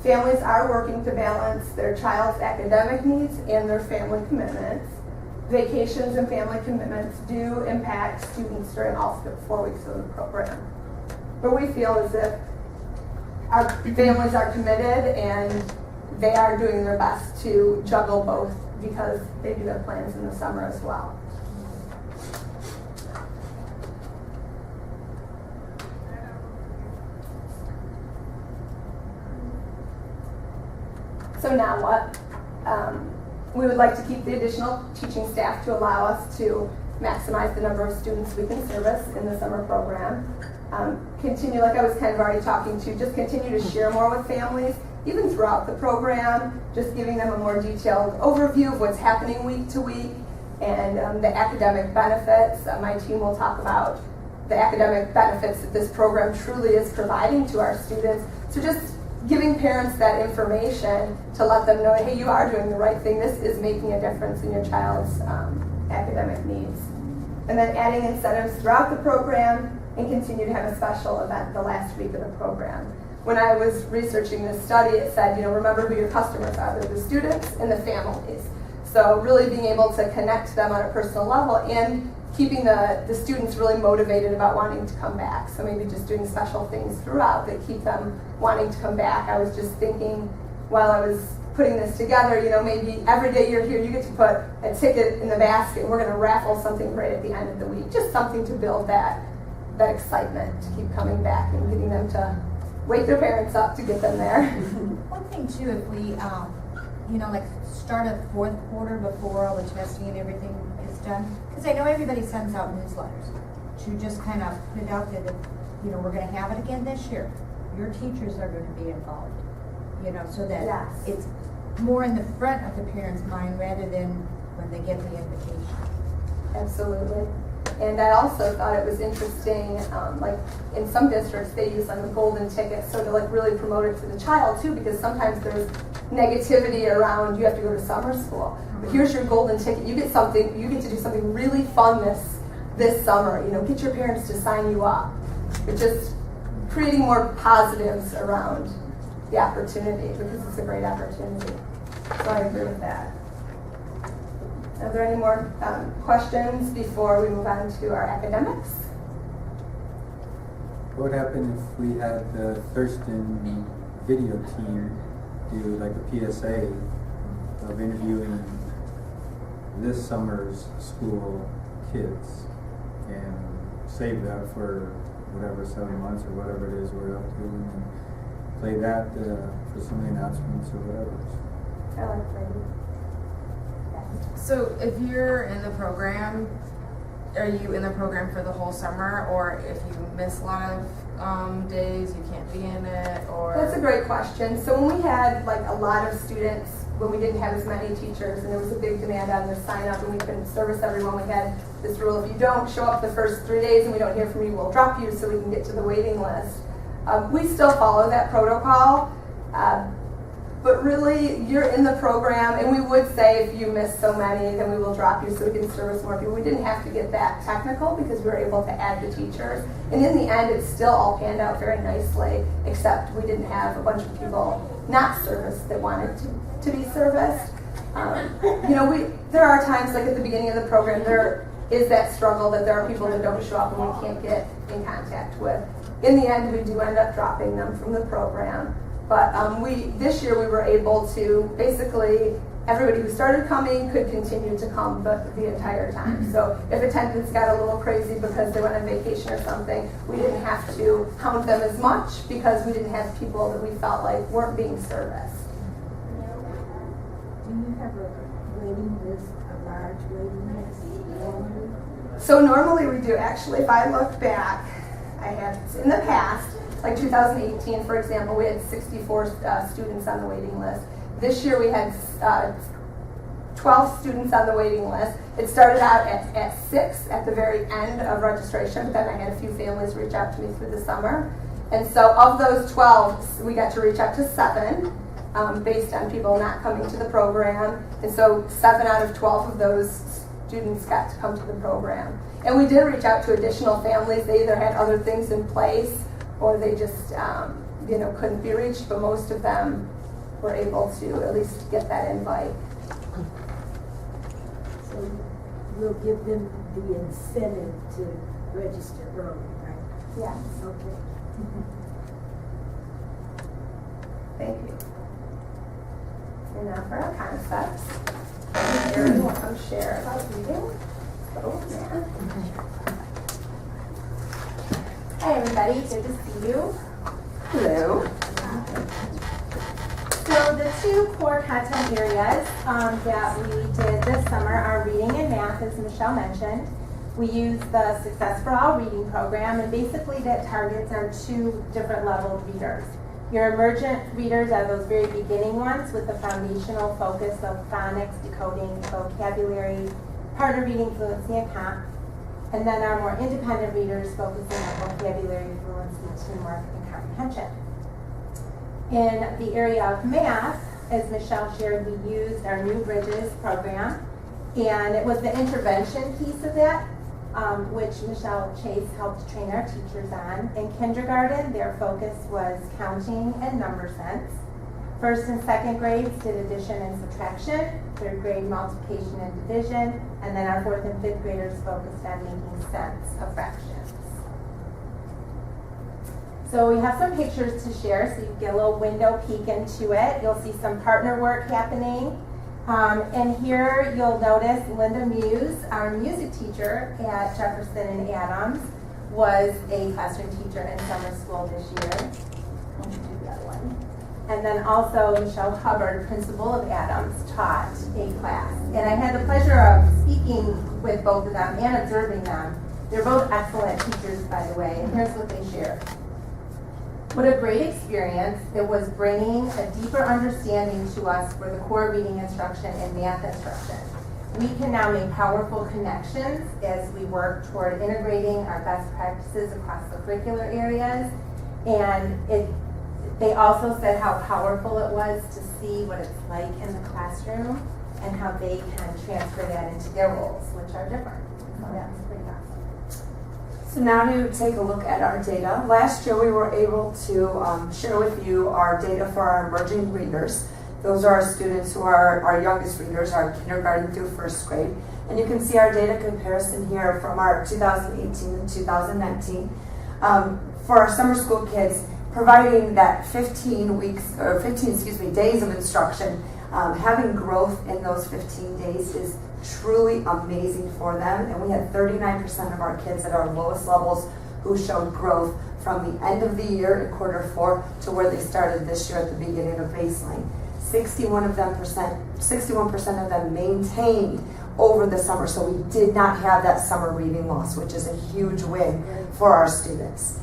Families are working to balance their child's academic needs and their family commitments. Vacations and family commitments do impact students during all 4 weeks of the program. But we feel as if our families are committed and they are doing their best to juggle both, because they do have plans in the summer as well. So now what? We would like to keep the additional teaching staff to allow us to maximize the number of students we can service in the summer program. Continue, like I was kind of already talking to, just continue to share more with families, even throughout the program, just giving them a more detailed overview of what's happening week to week and the academic benefits. My team will talk about the academic benefits that this program truly is providing to our students. So just giving parents that information to let them know, hey, you are doing the right thing. This is making a difference in your child's academic needs. And then adding incentives throughout the program and continue to have a special event the last week of the program. When I was researching this study, it said, remember who your customers are. They're the students and the families. So really being able to connect them on a personal level and keeping the students really motivated about wanting to come back. So maybe just doing special things throughout that keep them wanting to come back. I was just thinking while I was putting this together, maybe every day you're here, you get to put a ticket in the basket, and we're going to raffle something right at the end of the week. Just something to build that excitement, to keep coming back and getting them to wake their parents up to get them there. One thing too, if we, like start a fourth quarter before all the testing and everything is done, because I know everybody sends out newsletters, to just kind of put it out there that, we're going to have it again this year. Your teachers are going to be involved, so that Yes. it's more in the front of the parents' mind rather than when they get the invitation. Absolutely. And I also thought it was interesting, like in some districts they use like a golden ticket, so to like really promote it to the child too, because sometimes there's negativity around you have to go to summer school. But here's your golden ticket. You get to do something really fun this summer. Get your parents to sign you up. It's just creating more positives around the opportunity, because it's a great opportunity. So I agree with that. Are there any more questions before we move on to our academics? What would happen if we had the Thurston video team do like a PSA of interviewing this summer's school kids and save that for whatever 7 months or whatever it is we're up to, and then play that for some of the announcements or whatever. I like that. So if you're in the program, are you in the program for the whole summer, or if you miss a lot of days, you can't be in it, or? That's a great question. So when we had like a lot of students, when we didn't have as many teachers and there was a big demand on the sign up and we couldn't service everyone, we had this rule: if you don't show up the first 3 days and we don't hear from you, we'll drop you so we can get to the waiting list. We still follow that protocol. But really, you're in the program, and we would say if you miss so many, then we will drop you so we can service more people. We didn't have to get that technical because we were able to add the teachers. And in the end, it's still all panned out very nicely, except we didn't have a bunch of people not serviced that wanted to be serviced. There are times, like at the beginning of the program, there is that struggle that there are people that don't show up and we can't get in contact with. In the end, we do end up dropping them from the program. But this year we were able to, basically, everybody who started coming could continue to come the entire time. So if attendance got a little crazy because they went on vacation or something, we didn't have to count them as much because we didn't have people that we felt like weren't being serviced. Do you have a waiting list, a large waiting list normally? So normally we do. Actually, if I look back, I had in the past, like 2018, for example, we had 64 students on the waiting list. This year we had 12 students on the waiting list. It started out at 6 at the very end of registration, but then I had a few families reach out to me through the summer. And so of those 12, we got to reach out to 7 based on people not coming to the program. And so 7 out of 12 of those students got to come to the program. And we did reach out to additional families. They either had other things in place or they just couldn't be reached, but most of them were able to at least get that invite. So we'll give them the incentive to register early, right? Yes. Okay. Thank you. And now for our concepts. Erin will come share about reading. Oh, man. Hi everybody, good to see you. Hello. So the 2 core content areas that we did this summer are reading and math, as Michelle mentioned. We use the Success for All reading program, and basically that targets our 2 different level readers. Your emergent readers are those very beginning ones with the foundational focus of phonics, decoding, vocabulary, partner reading, fluency, and comp. And then our more independent readers focusing on vocabulary, fluency, teamwork, and comprehension. In the area of math, as Michelle shared, we used our New Bridges program, and it was the intervention piece of that, which Michelle Chase helped train our teachers on. In kindergarten, their focus was counting and number sense. First and second grades did addition and subtraction, third grade multiplication and division, and then our 4th and 5th graders focused on making sense of fractions. So we have some pictures to share, so you get a little window peek into it. You'll see some partner work happening. And here you'll notice Linda Muse, our music teacher at Jefferson and Adams, was a classroom teacher in summer school this year. I'll do that one. And then also Michelle Hubbard, principal of Adams, taught a class. And I had the pleasure of speaking with both of them and observing them. They're both excellent teachers, by the way, and here's what they shared. What a great experience. It was bringing a deeper understanding to us for the core reading instruction and math instruction. We can now make powerful connections as we work toward integrating our best practices across the curricular areas. And they also said how powerful it was to see what it's like in the classroom and how they can transfer that into their roles, which are different. So that's pretty awesome. So now to take a look at our data. Last year we were able to share with you our data for our emerging readers. Those are our students who are our youngest readers, our kindergarten through first grade. And you can see our data comparison here from our 2018 and 2019. For our summer school kids, providing that 15 days of instruction, having growth in those 15 days is truly amazing for them. And we had 39% of our kids at our lowest levels who showed growth from the end of the year in quarter 4 to where they started this year at the beginning of baseline. 61% of them maintained over the summer, so we did not have that summer reading loss, which is a huge win for our students.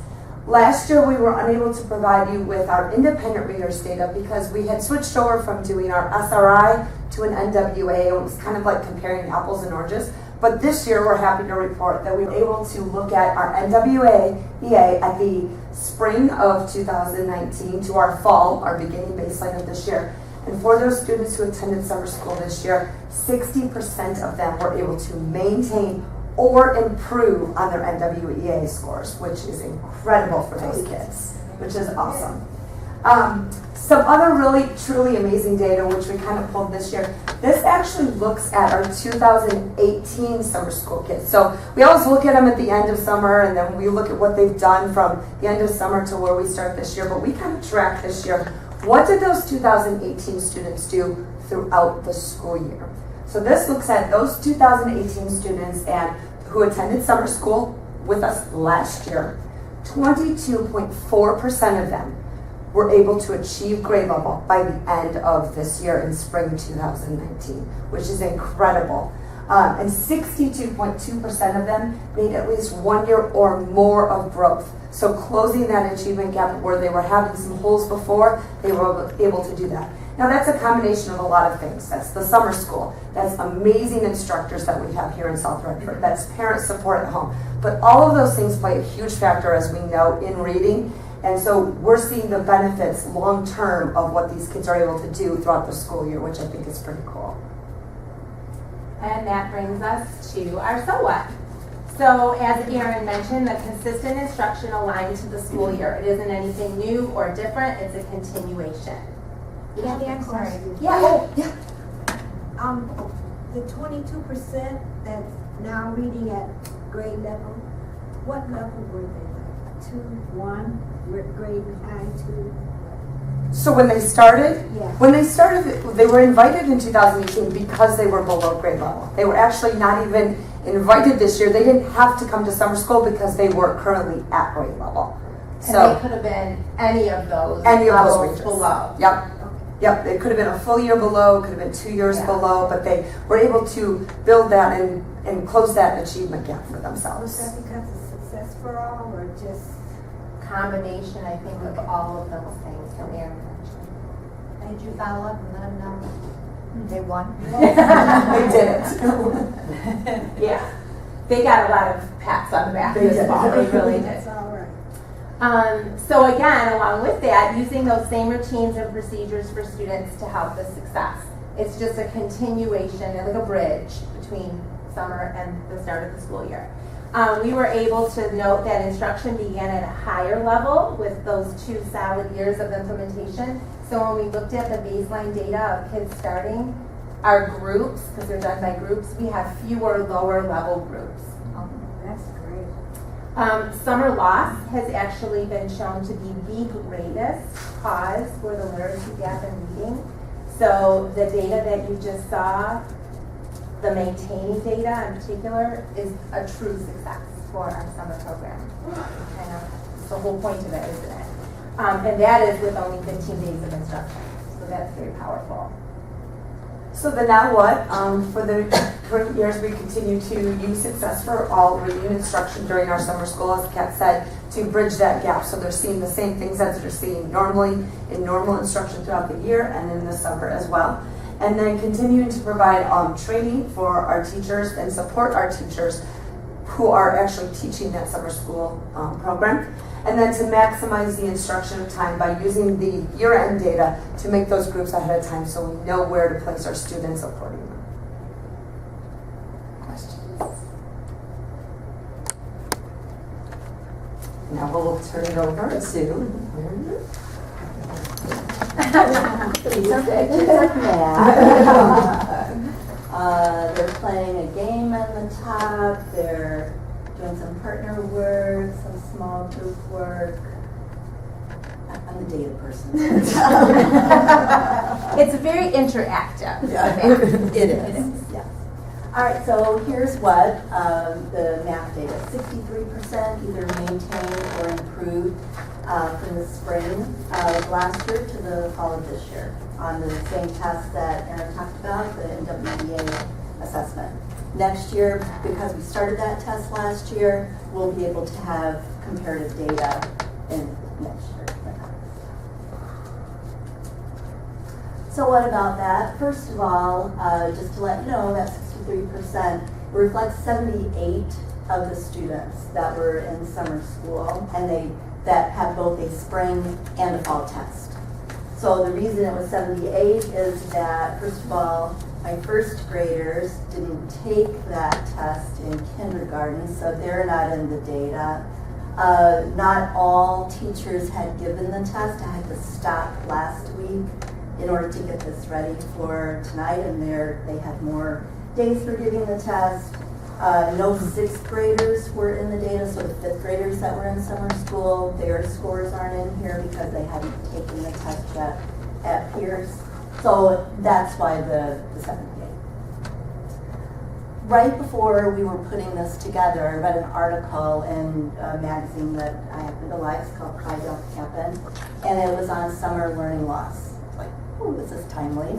Last year, we were unable to provide you with our independent readers data because we had switched over from doing our SRI to an NWA. It was kind of like comparing apples and oranges. But this year, we're happy to report that we were able to look at our NWA EA at the spring of 2019 to our fall, our beginning baseline of this year. And for those students who attended summer school this year, 60% of them were able to maintain or improve on their NWEA scores, which is incredible for those kids, which is awesome. Some other really, truly amazing data, which we kind of pulled this year. This actually looks at our 2018 summer school kids. So we always look at them at the end of summer, and then we look at what they've done from the end of summer to where we start this year. But we kind of track this year. What did those 2018 students do throughout the school year? So this looks at those 2018 students and who attended summer school with us last year. 22.4% of them were able to achieve grade level by the end of this year in spring 2019, which is incredible. And 62.2% of them made at least 1 year or more of growth. So closing that achievement gap where they were having some holes before, they were able to do that. Now that's a combination of a lot of things. That's the summer school. That's amazing instructors that we have here in South Redford. That's parent support at home. But all of those things play a huge factor, as we know, in reading. And so we're seeing the benefits long term of what these kids are able to do throughout the school year, which I think is pretty cool. And that brings us to our so what. So as Erin mentioned, the consistent instruction aligned to the school year. It isn't anything new or different, it's a continuation. Kathy, I'm sorry. Yeah. Oh, yeah. The 22% that's now reading at grade level, what level were they? 2, 1, grade 9, 2? So when they started, Yeah. they were invited in 2018 because they were below grade level. They were actually not even invited this year. They didn't have to come to summer school because they were currently at grade level. And they could have been any of those levels regions below. Yep, it could have been a full year below, could have been 2 years below, but they were able to build that and close that achievement gap for Was themselves. that because of success for all, or just? Combination, I think, of all of those things that Erin mentioned. Did you follow up and let them know they won? They did it. Yeah, they got a lot of pats on the back this fall. They really did. That's all right. So again, along with that, using those same routines and procedures for students to help the success. It's just a continuation and like a bridge between summer and the start of the school year. We were able to note that instruction began at a higher level with those 2 solid years of implementation. So when we looked at the baseline data of kids starting, our groups, because they're done by groups, we have fewer lower level groups. That's great. Summer loss has actually been shown to be the greatest cause for the literacy gap in reading. So the data that you just saw, the maintaining data in particular, is a true success for our summer program. And that's the whole point of it, isn't it? And that is with only 15 days of instruction. So that's very powerful. So the now what? For the current years, we continue to use Success for All reading instruction during our summer school, as Kat said, to bridge that gap. So they're seeing the same things as they're seeing normally in normal instruction throughout the year and in the summer as well. And then continuing to provide training for our teachers and support our teachers who are actually teaching that summer school program. And then to maximize the instruction time by using the year-end data to make those groups ahead of time so we know where to place our students accordingly. Questions? Now we'll turn it over to they're playing a game on the top. They're doing some partner work, some small group work. I'm the data person. It's very interactive. It is. Yes. All right. So here's what the math data: 63% either maintained or improved from the spring of last year to the fall of this year on the same test that Erin talked about, the NWEA assessment. Next year, because we started that test last year, we'll be able to have comparative data in next year. So what about that? First of all, just to let you know, that 63% reflects 78 of the students that were in summer school, and that have both a spring and a fall test. So the reason it was 78 is that, first of all, my first graders didn't take that test in kindergarten, so they're not in the data. Not all teachers had given the test. I had to stop last week in order to get this ready for tonight, and they had more days for giving the test. No sixth graders were in the data, so the fifth graders that were in summer school, their scores aren't in here because they hadn't taken the test yet at Pierce. So that's why the 78. Right before we were putting this together, I read an article in a magazine that I happen to like. It's called Cry Don't Happen, and it was on summer learning loss. Like, oh, this is timely.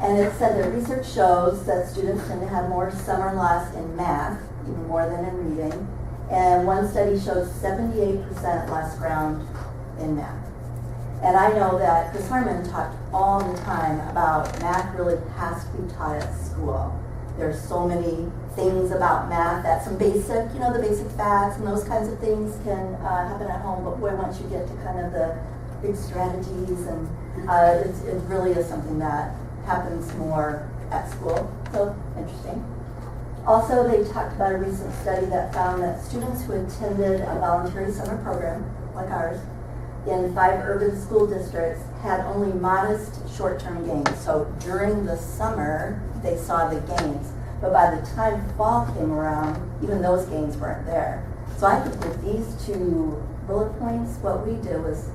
And it said that research shows that students tend to have more summer loss in math, even more than in reading. And one study shows 78% less ground in math. And I know that Chris Harmon talked all the time about math really has to be taught at school. There's so many things about math that some basic, the basic facts and those kinds of things can happen at home, but boy, once you get to kind of the big strategies, and it really is something that happens more at school. So interesting. Also, they talked about a recent study that found that students who attended a voluntary summer program, like ours, in 5 urban school districts had only modest short-term gains. So during the summer, they saw the gains. But by the time fall came around, even those gains weren't there. So I think with these 2 bullet points, what we did was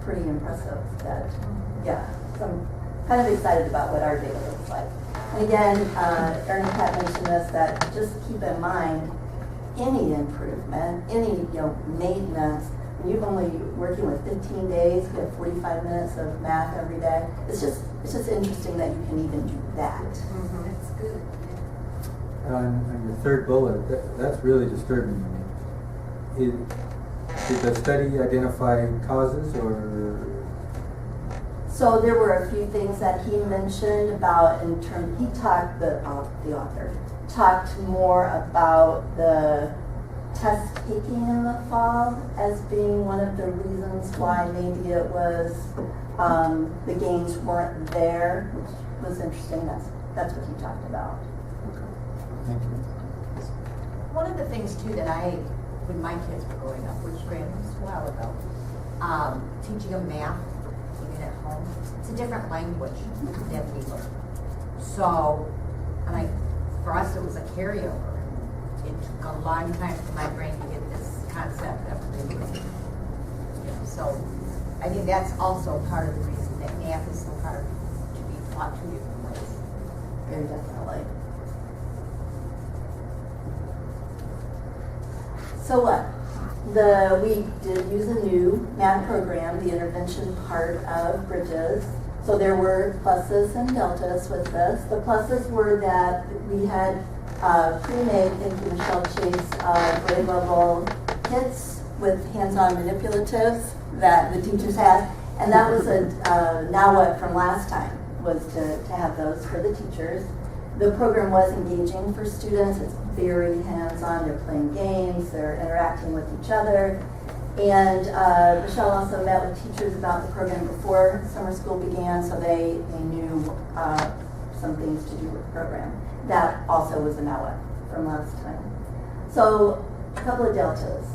pretty impressive. So I'm kind of excited about what our data looks like. And again, Erin and Pat mentioned this, that just keep in mind, any improvement, any maintenance, you've only working with 15 days, you have 45 minutes of math every day. It's just interesting that you can even do that. That's good. On your third bullet, that's really disturbing to me. Did the study identify causes or? So there were a few things that he mentioned about he talked, the author, talked more about the test taking in the fall as being one of the reasons why maybe it was the gains weren't there, which was interesting. That's what he talked about. Okay. Thank you. One of the things too that when my kids were growing up, which ran a while ago, teaching them math, even at home, it's a different language that we learn. So, for us it was a carryover. It took a long time for my brain to get this concept of reading. So I think that's also part of the reason that math is so hard to be taught two different ways. Very definitely. So what? We did use a new math program, the intervention part of Bridges. So there were pluses and deltas with this. The pluses were that we had pre-made, thank you Michelle Chase, grade level kits with hands-on manipulatives that the teachers had. And that was now what from last time was to have those for the teachers. The program was engaging for students. It's very hands-on. They're playing games. They're interacting with each other. And Michelle also met with teachers about the program before summer school began, so they knew some things to do with the program. That also was a now what from last time. So a couple of deltas.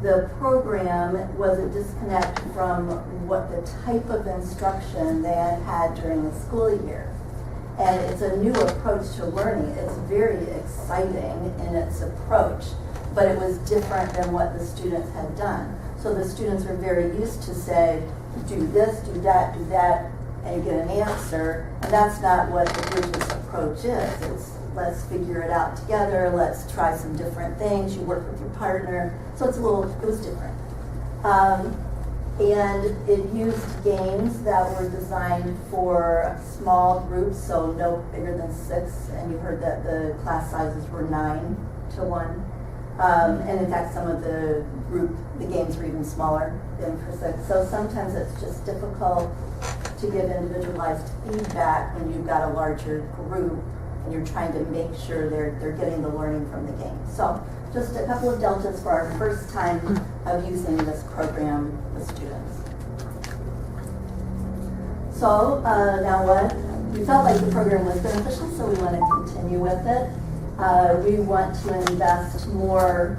The program was a disconnect from what the type of instruction they had during the school year. And it's a new approach to learning. It's very exciting in its approach, but it was different than what the students had done. So the students were very used to say, do this, do that, and you get an answer. And that's not what the Bridges approach is. It's let's figure it out together. Let's try some different things. You work with your partner. So it was different. And it used games that were designed for small groups, so no bigger than 6. And you heard that the class sizes were 9 to 1. And in fact, some of the games were even smaller than for 6. So sometimes it's just difficult to give individualized feedback when you've got a larger group and you're trying to make sure they're getting the learning from the game. So just a couple of deltas for our first time of using this program with students. So now what? We felt like the program was beneficial, so we want to continue with it. We want to invest more.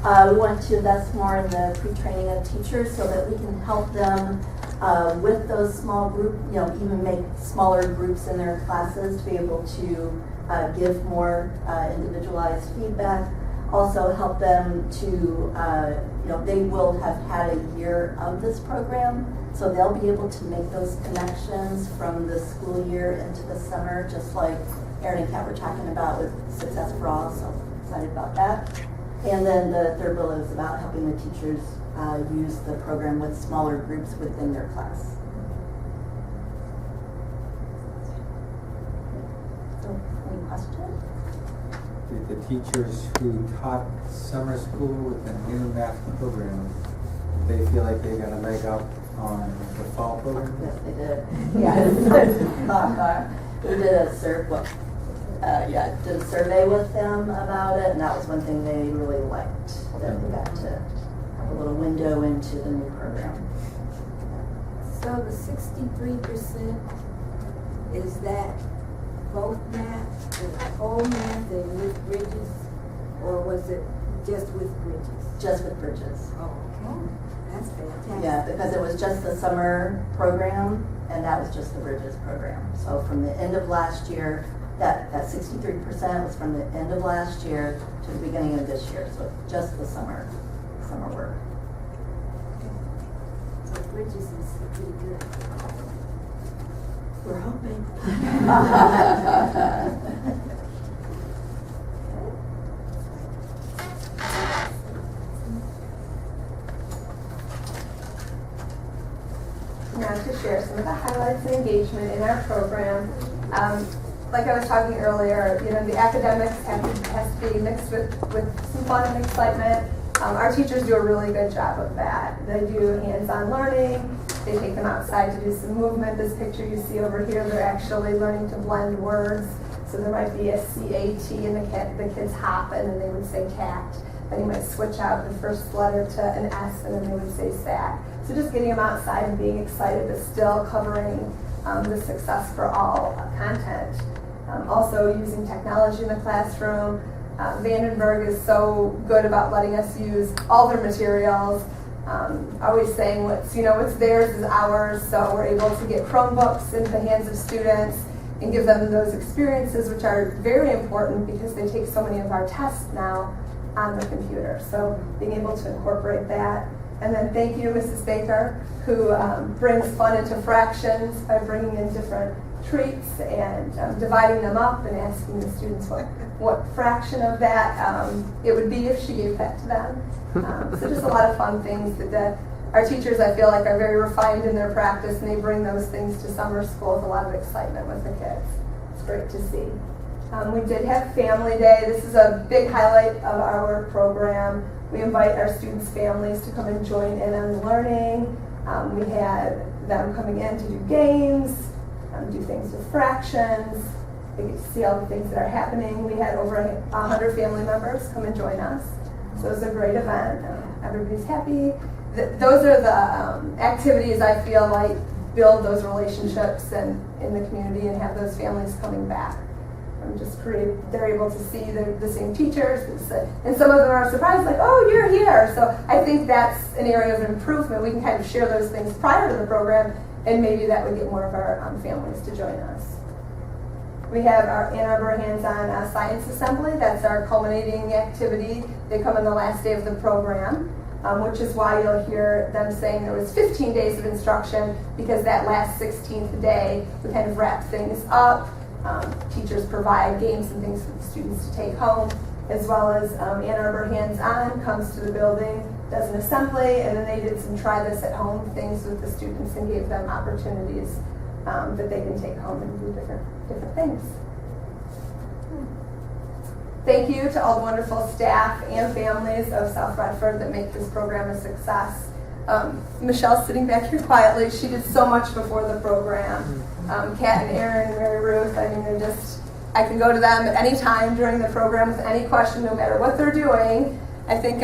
We want to invest more in the pre-training of teachers so that we can help them with those small group, even make smaller groups in their classes to be able to give more individualized feedback. Also help them to, they will have had a year of this program, so they'll be able to make those connections from the school year into the summer, just like Erin and Kat were talking about with Success for All, so excited about that. And then the third bullet is about helping the teachers use the program with smaller groups within their class. So, any questions? Did the teachers who taught summer school with the new math program, they feel like they got a leg up on the fall program? Yes, they did. Yeah, we did a survey with them about it, and that was one thing they really liked, that they got to have a little window into the new program. So the 63%, is that both math, the whole math and with Bridges, or was it just with Bridges? Just with Bridges. Oh, okay. That's fantastic. Yeah, because it was just the summer program, and that was just the Bridges program. So from the end of last year, that 63% was from the end of last year to the beginning of this year. So just the summer work. So Bridges is pretty good. We're hoping. Now to share some of the highlights and engagement in our program. Like I was talking earlier, the academics has to be mixed with some fun and excitement. Our teachers do a really good job of that. They do hands-on learning. They take them outside to do some movement. This picture you see over here, they're actually learning to blend words. So there might be a C-A-T and the kids hopping and they would say cat. Then you might switch out the first letter to an S and then they would say sat. So just getting them outside and being excited, but still covering the Success for All content. Also using technology in the classroom. Vandenberg is so good about letting us use all their materials. Always saying what's theirs is ours, so we're able to get Chromebooks into the hands of students and give them those experiences, which are very important because they take so many of our tests now on the computer. So being able to incorporate that. And then thank you, Mrs. Baker, who brings fun into fractions by bringing in different treats and dividing them up and asking the students what fraction of that it would be if she gave that to them. So just a lot of fun things that our teachers, I feel like, are very refined in their practice, and they bring those things to summer school with a lot of excitement with the kids. It's great to see. We did have Family Day. This is a big highlight of our program. We invite our students' families to come and join in on the learning. We had them coming in to do games, do things with fractions. They get to see all the things that are happening. We had over 100 family members come and join us. So it was a great event. Everybody's happy. Those are the activities I feel like build those relationships and in the community and have those families coming back. They're able to see the same teachers, and some of them are surprised, like, oh, you're here. So I think that's an area of improvement. We can kind of share those things prior to the program, and maybe that would get more of our families to join us. We have our Ann Arbor Hands-On Science Assembly. That's our culminating activity. They come on the last day of the program, which is why you'll hear them saying there was 15 days of instruction, because that last 16th day, we kind of wrap things up. Teachers provide games and things for the students to take home, as well as Ann Arbor Hands-On comes to the building, does an assembly, and then they did some try this at home things with the students and gave them opportunities that they can take home and do different things. Thank you to all the wonderful staff and families of South Redford that make this program a success. Michelle's sitting back here quietly. She did so much before the program. Kat and Erin and Mary Ruth, I mean, I can go to them at any time during the program with any question, no matter what they're doing. I think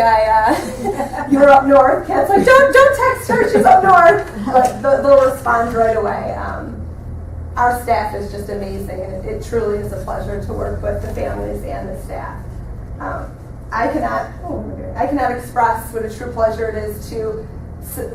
you were up north. Kat's like, don't text her, she's up north. But they'll respond right away. Our staff is just amazing, and it truly is a pleasure to work with the families and the staff. I cannot express what a true pleasure it is to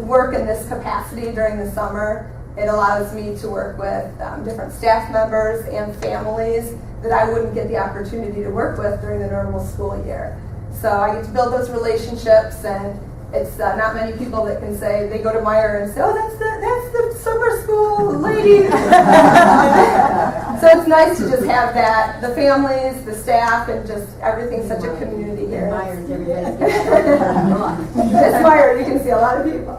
work in this capacity during the summer. It allows me to work with different staff members and families that I wouldn't get the opportunity to work with during the normal school year. So I get to build those relationships, and it's not many people that can say, they go to Meyer and say, oh, that's the summer school lady. So it's nice to just have that, the families, the staff, and just everything, such a community here. It's Meyer, you can see a lot of people.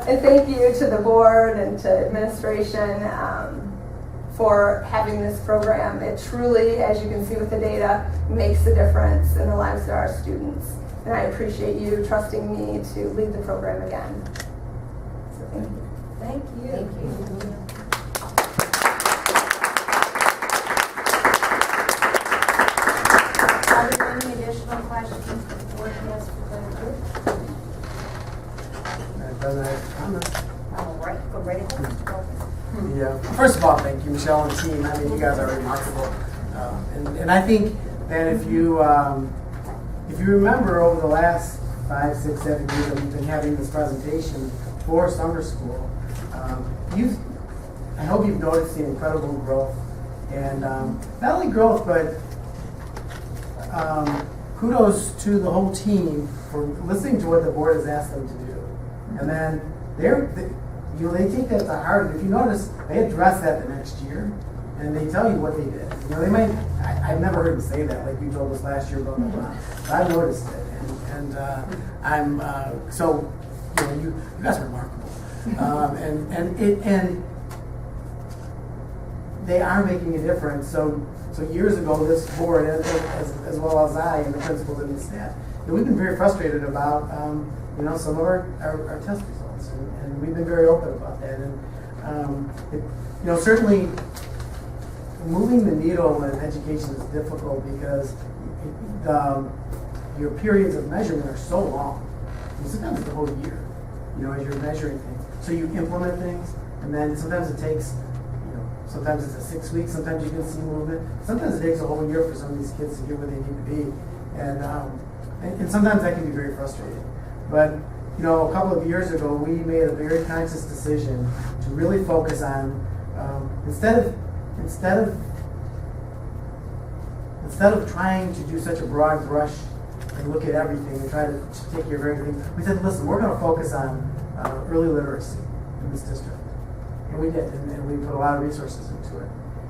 And thank you to the board and to administration for having this program. It truly, as you can see with the data, makes a difference in the lives of our students. And I appreciate you trusting me to lead the program again. So thank you. Thank you. Thank you. Are there any additional questions the board has for the group? All right, go right ahead. Yeah. First of all, thank you, Michelle and team. I mean, you guys are remarkable. And I think that if you remember over the last 5, 6, 7 years that we've been having this presentation for summer school, I hope you've noticed the incredible growth. And not only growth, but kudos to the whole team for listening to what the board has asked them to do. And then they take that to heart. And if you notice, they address that the next year, and they tell you what they did. They might. I've never heard them say that, like you told us last year, blah blah blah. But I've noticed it, and I'm so. You guys are remarkable, and they are making a difference. So years ago, this board, as well as I and the principals and the staff, we've been very frustrated about some of our test results, and we've been very open about that. And certainly moving the needle in education is difficult because your periods of measurement are so long. And sometimes it's the whole year, as you're measuring things. So you implement things, and then sometimes it takes, sometimes it's 6 weeks, sometimes you can see movement. Sometimes it takes a whole year for some of these kids to get where they need to be. And sometimes that can be very frustrating. But, a couple of years ago, we made a very conscious decision to really focus on, instead of instead of trying to do such a broad brush and look at everything and try to take care of everything, we said, listen, we're going to focus on early literacy in this district. And we did, and we put a lot of resources into it.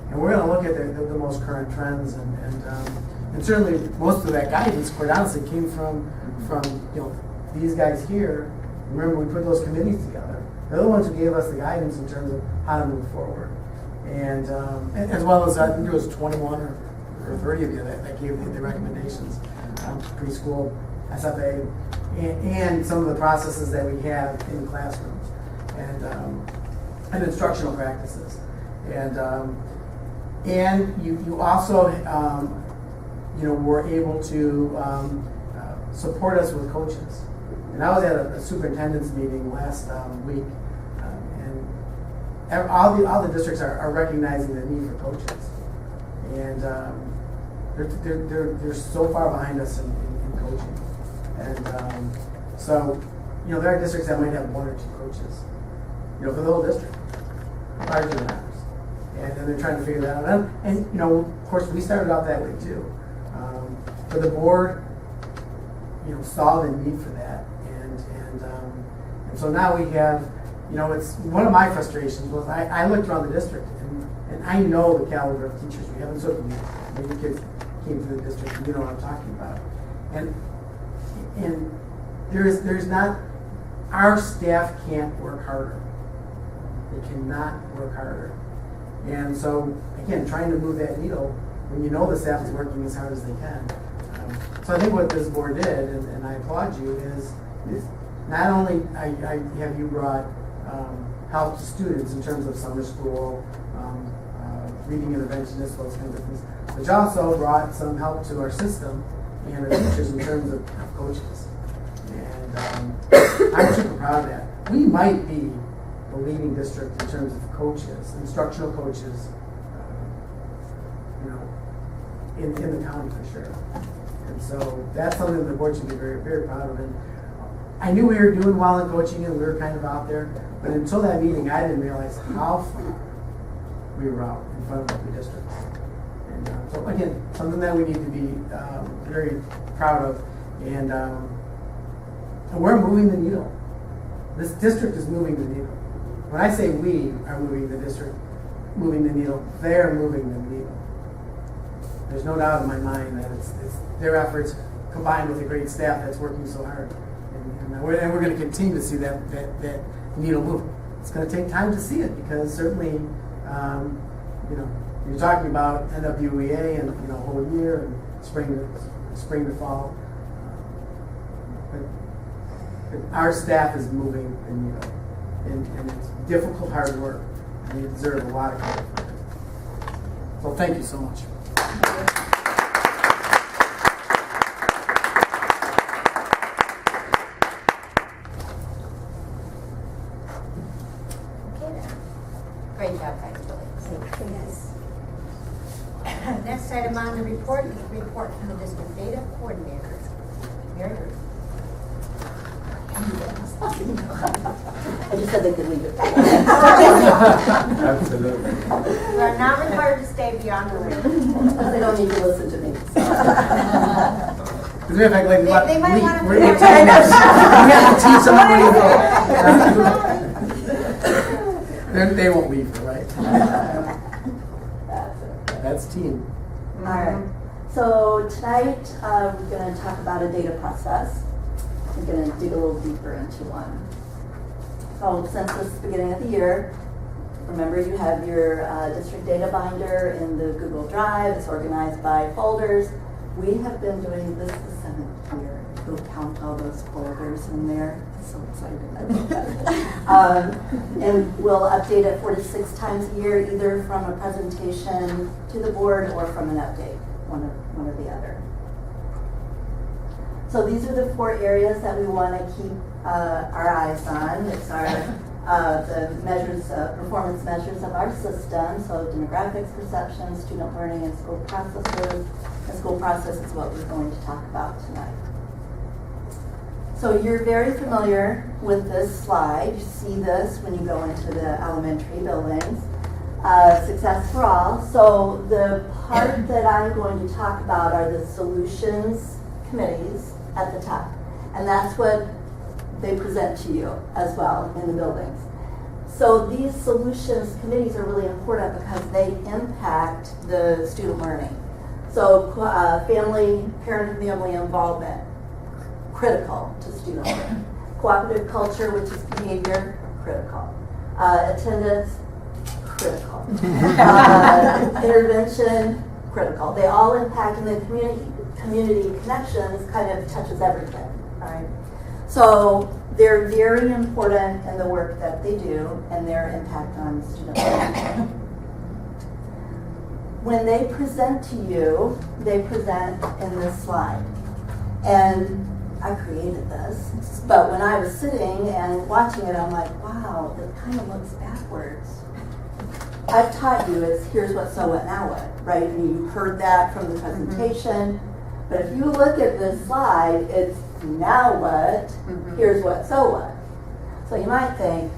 And we're going to look at the most current trends, and certainly most of that guidance, quite honestly, came from these guys here. Remember, we put those committees together. They're the ones who gave us the guidance in terms of how to move forward. And as well as, I think there was 21 or 30 of you that gave the recommendations, preschool, SFA, and some of the processes that we have in the classrooms, and instructional practices. And you also, were able to support us with coaches. And I was at a superintendent's meeting last week, and all the districts are recognizing the need for coaches, and they're so far behind us in coaching, and so there are districts that might have 1 or 2 coaches, for the whole district, larger than ours, and they're trying to figure that out. And of course, we started out that way too, but the board, saw the need for that, and so now we have. It's one of my frustrations was I looked around the district and I know the caliber of teachers we have, and so do you. Maybe kids came to the district and you know what I'm talking about. And there's not, our staff can't work harder. They cannot work harder. And so again, trying to move that needle when you know the staff is working as hard as they can. So I think what this board did, and I applaud you, is not only have you brought help to students in terms of summer school, reading interventionists, those kinds of things, but you also brought some help to our system and our teachers in terms of coaches. And I'm super proud of that. We might be the leading district in terms of coaches, instructional coaches, in the county for sure. And so that's something the board should be very, very proud of. And I knew we were doing well in coaching and we were kind of out there, but until that meeting, I didn't realize how far we were out in front of the districts. And so again, something that we need to be very proud of. And we're moving the needle. This district is moving the needle. When I say we are moving the district, moving the needle, they're moving the needle. There's no doubt in my mind that it's their efforts combined with a great staff that's working so hard. And we're going to continue to see that needle move. It's going to take time to see it because certainly, you're talking about NWEA and a whole year and spring to fall. But our staff is moving the needle, and it's difficult, hard work, and they deserve a lot of credit for it. So thank you so much. Great job, guys, really. Yes. Next item on the report is the report from the district data coordinator. Mary Ruth. I just said they could leave it. Absolutely. You are not required to stay beyond the ring. They don't need to listen to me. As a matter of fact, like, They might want to we're going to teach them. They won't leave, right? That's team. All right. So tonight we're going to talk about a data process. We're going to dig a little deeper into one. So since this is the beginning of the year, remember you have your district data binder in the Google Drive. It's organized by folders. We have been doing this the 7th year. We'll count all those folders in there. So excited. I love that. And we'll update it 4 to 6 times a year, either from a presentation to the board or from an update, one or the other. So these are the 4 areas that we want to keep our eyes on. It's the measures, performance measures of our system, so demographics, perception, student learning, and school processes. The school process is what we're going to talk about tonight. So you're very familiar with this slide. You see this when you go into the elementary buildings. Success for All. So the part that I'm going to talk about are the solutions committees at the top. And that's what they present to you as well in the buildings. So these solutions committees are really important because they impact the student learning. So parent and family involvement, critical to student learning. Cooperative culture, which is behavior, critical. Attendance, critical. Intervention, critical. They all impact, and the community connections kind of touches everything. All right. So they're very important in the work that they do and their impact on student learning. When they present to you, they present in this slide. And I created this, but when I was sitting and watching it, I'm like, wow, it kind of looks backwards. I've taught you it's here's what, so what, now what, right? And you heard that from the presentation. But if you look at this slide, it's now what, here's what, so what. So you might think,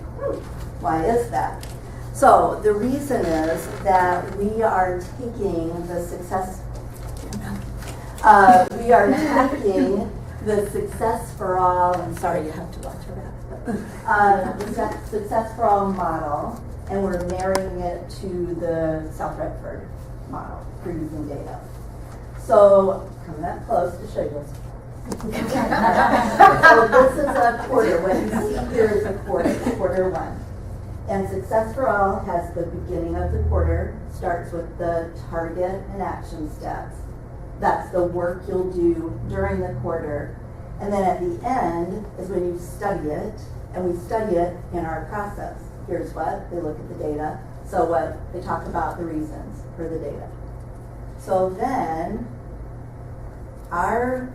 why is that? So the reason is that we are taking the Success for All, I'm sorry, you have to watch your back. The Success for All model, and we're marrying it to the South Redford model for using data. So come that close to show you this. So this is a quarter. What you see here is a quarter one. And Success for All has the beginning of the quarter, starts with the target and action steps. That's the work you'll do during the quarter. And then at the end is when you study it, and we study it in our process. Here's what, they look at the data. So what, they talk about the reasons for the data. So then, our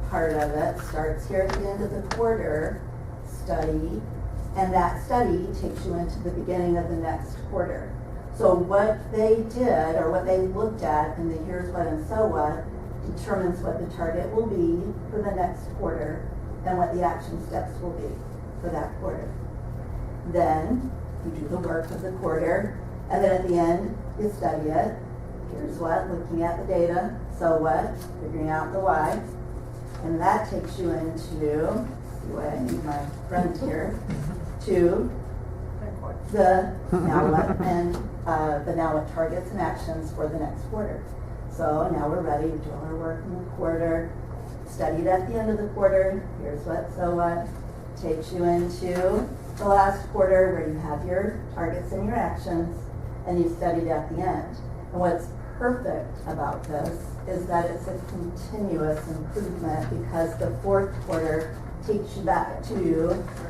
part of it starts here at the end of the quarter, study, and that study takes you into the beginning of the next quarter. So what they did, or what they looked at in the here's what and so what, determines what the target will be for the next quarter and what the action steps will be for that quarter. Then you do the work of the quarter, and then at the end you study it. Here's what, looking at the data, so what, figuring out the why, and that takes you into, see what I need my friend here, to the now what and the now what targets and actions for the next quarter. So now we're ready to do our work in the quarter, studied at the end of the quarter, here's what, so what, takes you into the last quarter where you have your targets and your actions, and you studied at the end. And what's perfect about this is that it's a continuous improvement because the fourth quarter takes you back to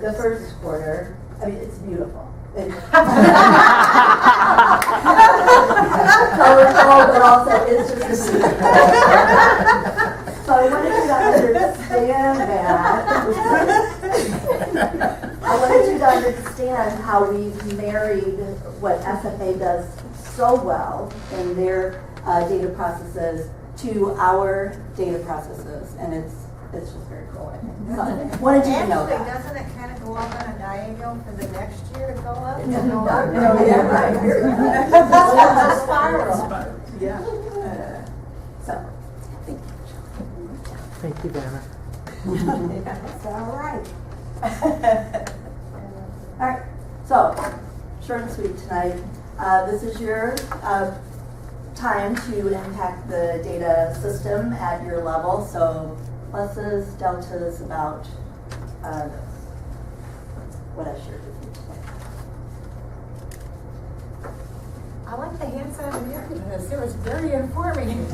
the first quarter. I mean, it's beautiful. Colorful, but also it's just so I wanted you to understand that. I wanted you to understand how we've married what SFA does so well in their data processes to our data processes, and it's just very cool, I think. So, wanted you to know that. Doesn't it kind of go up on a diagonal for the next year to go up? No, yeah, right. It's a spiral. Yeah. So, Thank you, Dana. that's all right. All right. So, short and sweet tonight. This is your time to impact the data system at your level. So, pluses, deltas about what I shared with you today. I like the hands-on interviews. It was very informing.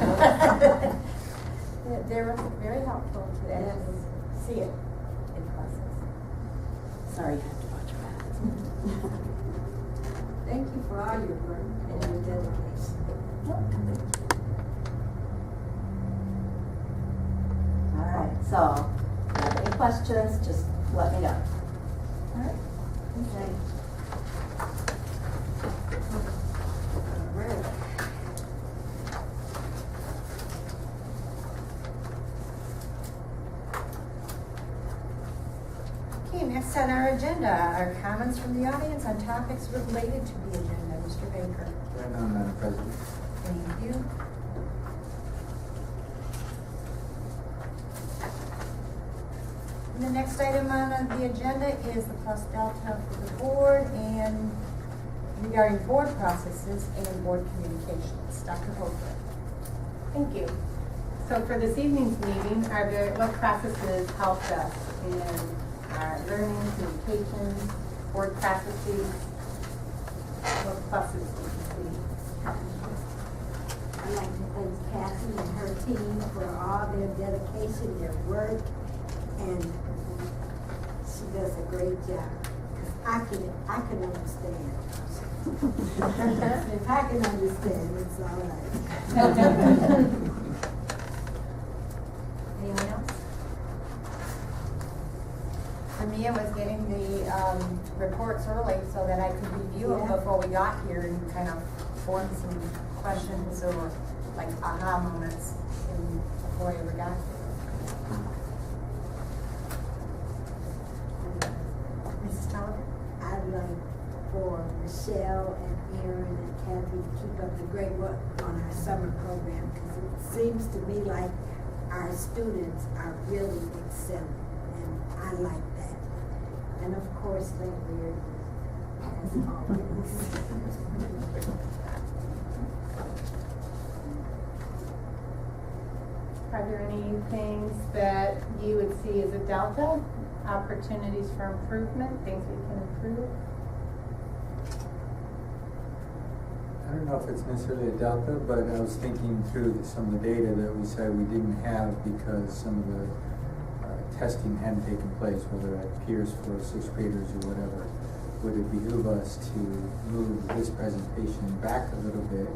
They were very helpful to see it in process. Sorry, you have to watch your back. Thank you for all your work and your dedication. All right, so if you have any questions, just let me know. All right. Okay. Okay, next Next on our agenda are comments from the audience on topics related to the agenda. Mr. Baker. Right now, Madam President. Thank you. And the next item on the agenda is the plus delta for the board and regarding board processes and board communications. Dr. Hofer. Thank you. So for this evening's meeting, what processes helped us in our learning, communications, board processes? What pluses did you see? I'd like to thank Kathy and her team for all their dedication, their work, and she does a great job. 'Cause I can understand. If I can understand, it's all right. Anyone else? For me, it was getting the reports early so that I could review them Yeah. before we got here and kind of form some questions or like aha moments before I ever got here. Mrs. Tolliver? I'd like for Michelle and Aaron and Kathy to keep up the great work on our summer program, because it seems to me like our students are really excelling, and I like that. And of course, thank you, as always. Are there any things that you would see as a delta? Opportunities for improvement, things we can improve? I don't know if it's necessarily a delta, but I was thinking through some of the data that we said we didn't have because some of the testing hadn't taken place, whether at peers for sixth graders or whatever. Would it behoove us to move this presentation back a little bit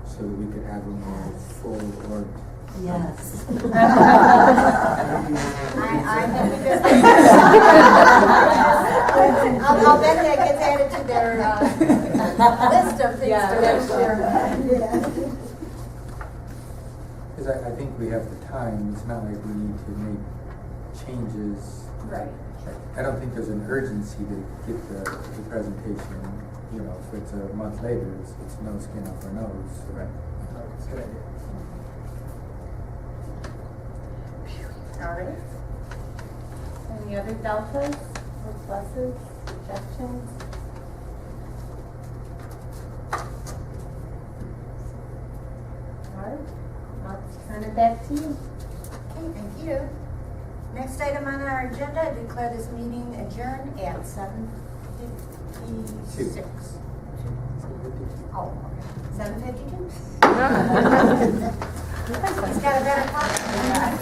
so that we could have a more full or Yes. I think we just. I'll bet that gets added to their list of things to make sure. Because I think we have the time. It's not like we need to make changes. Right. I don't think there's an urgency to get the presentation. You know, if it's a month later, it's no skin off our nose. Right. It's a good idea. All right. Any other deltas or pluses, suggestions? All right. Let's turn it back to you. Okay, thank you. Next item on our agenda, I declare this meeting adjourned at 7:56. Oh, 7:52? He's got a better clock than that.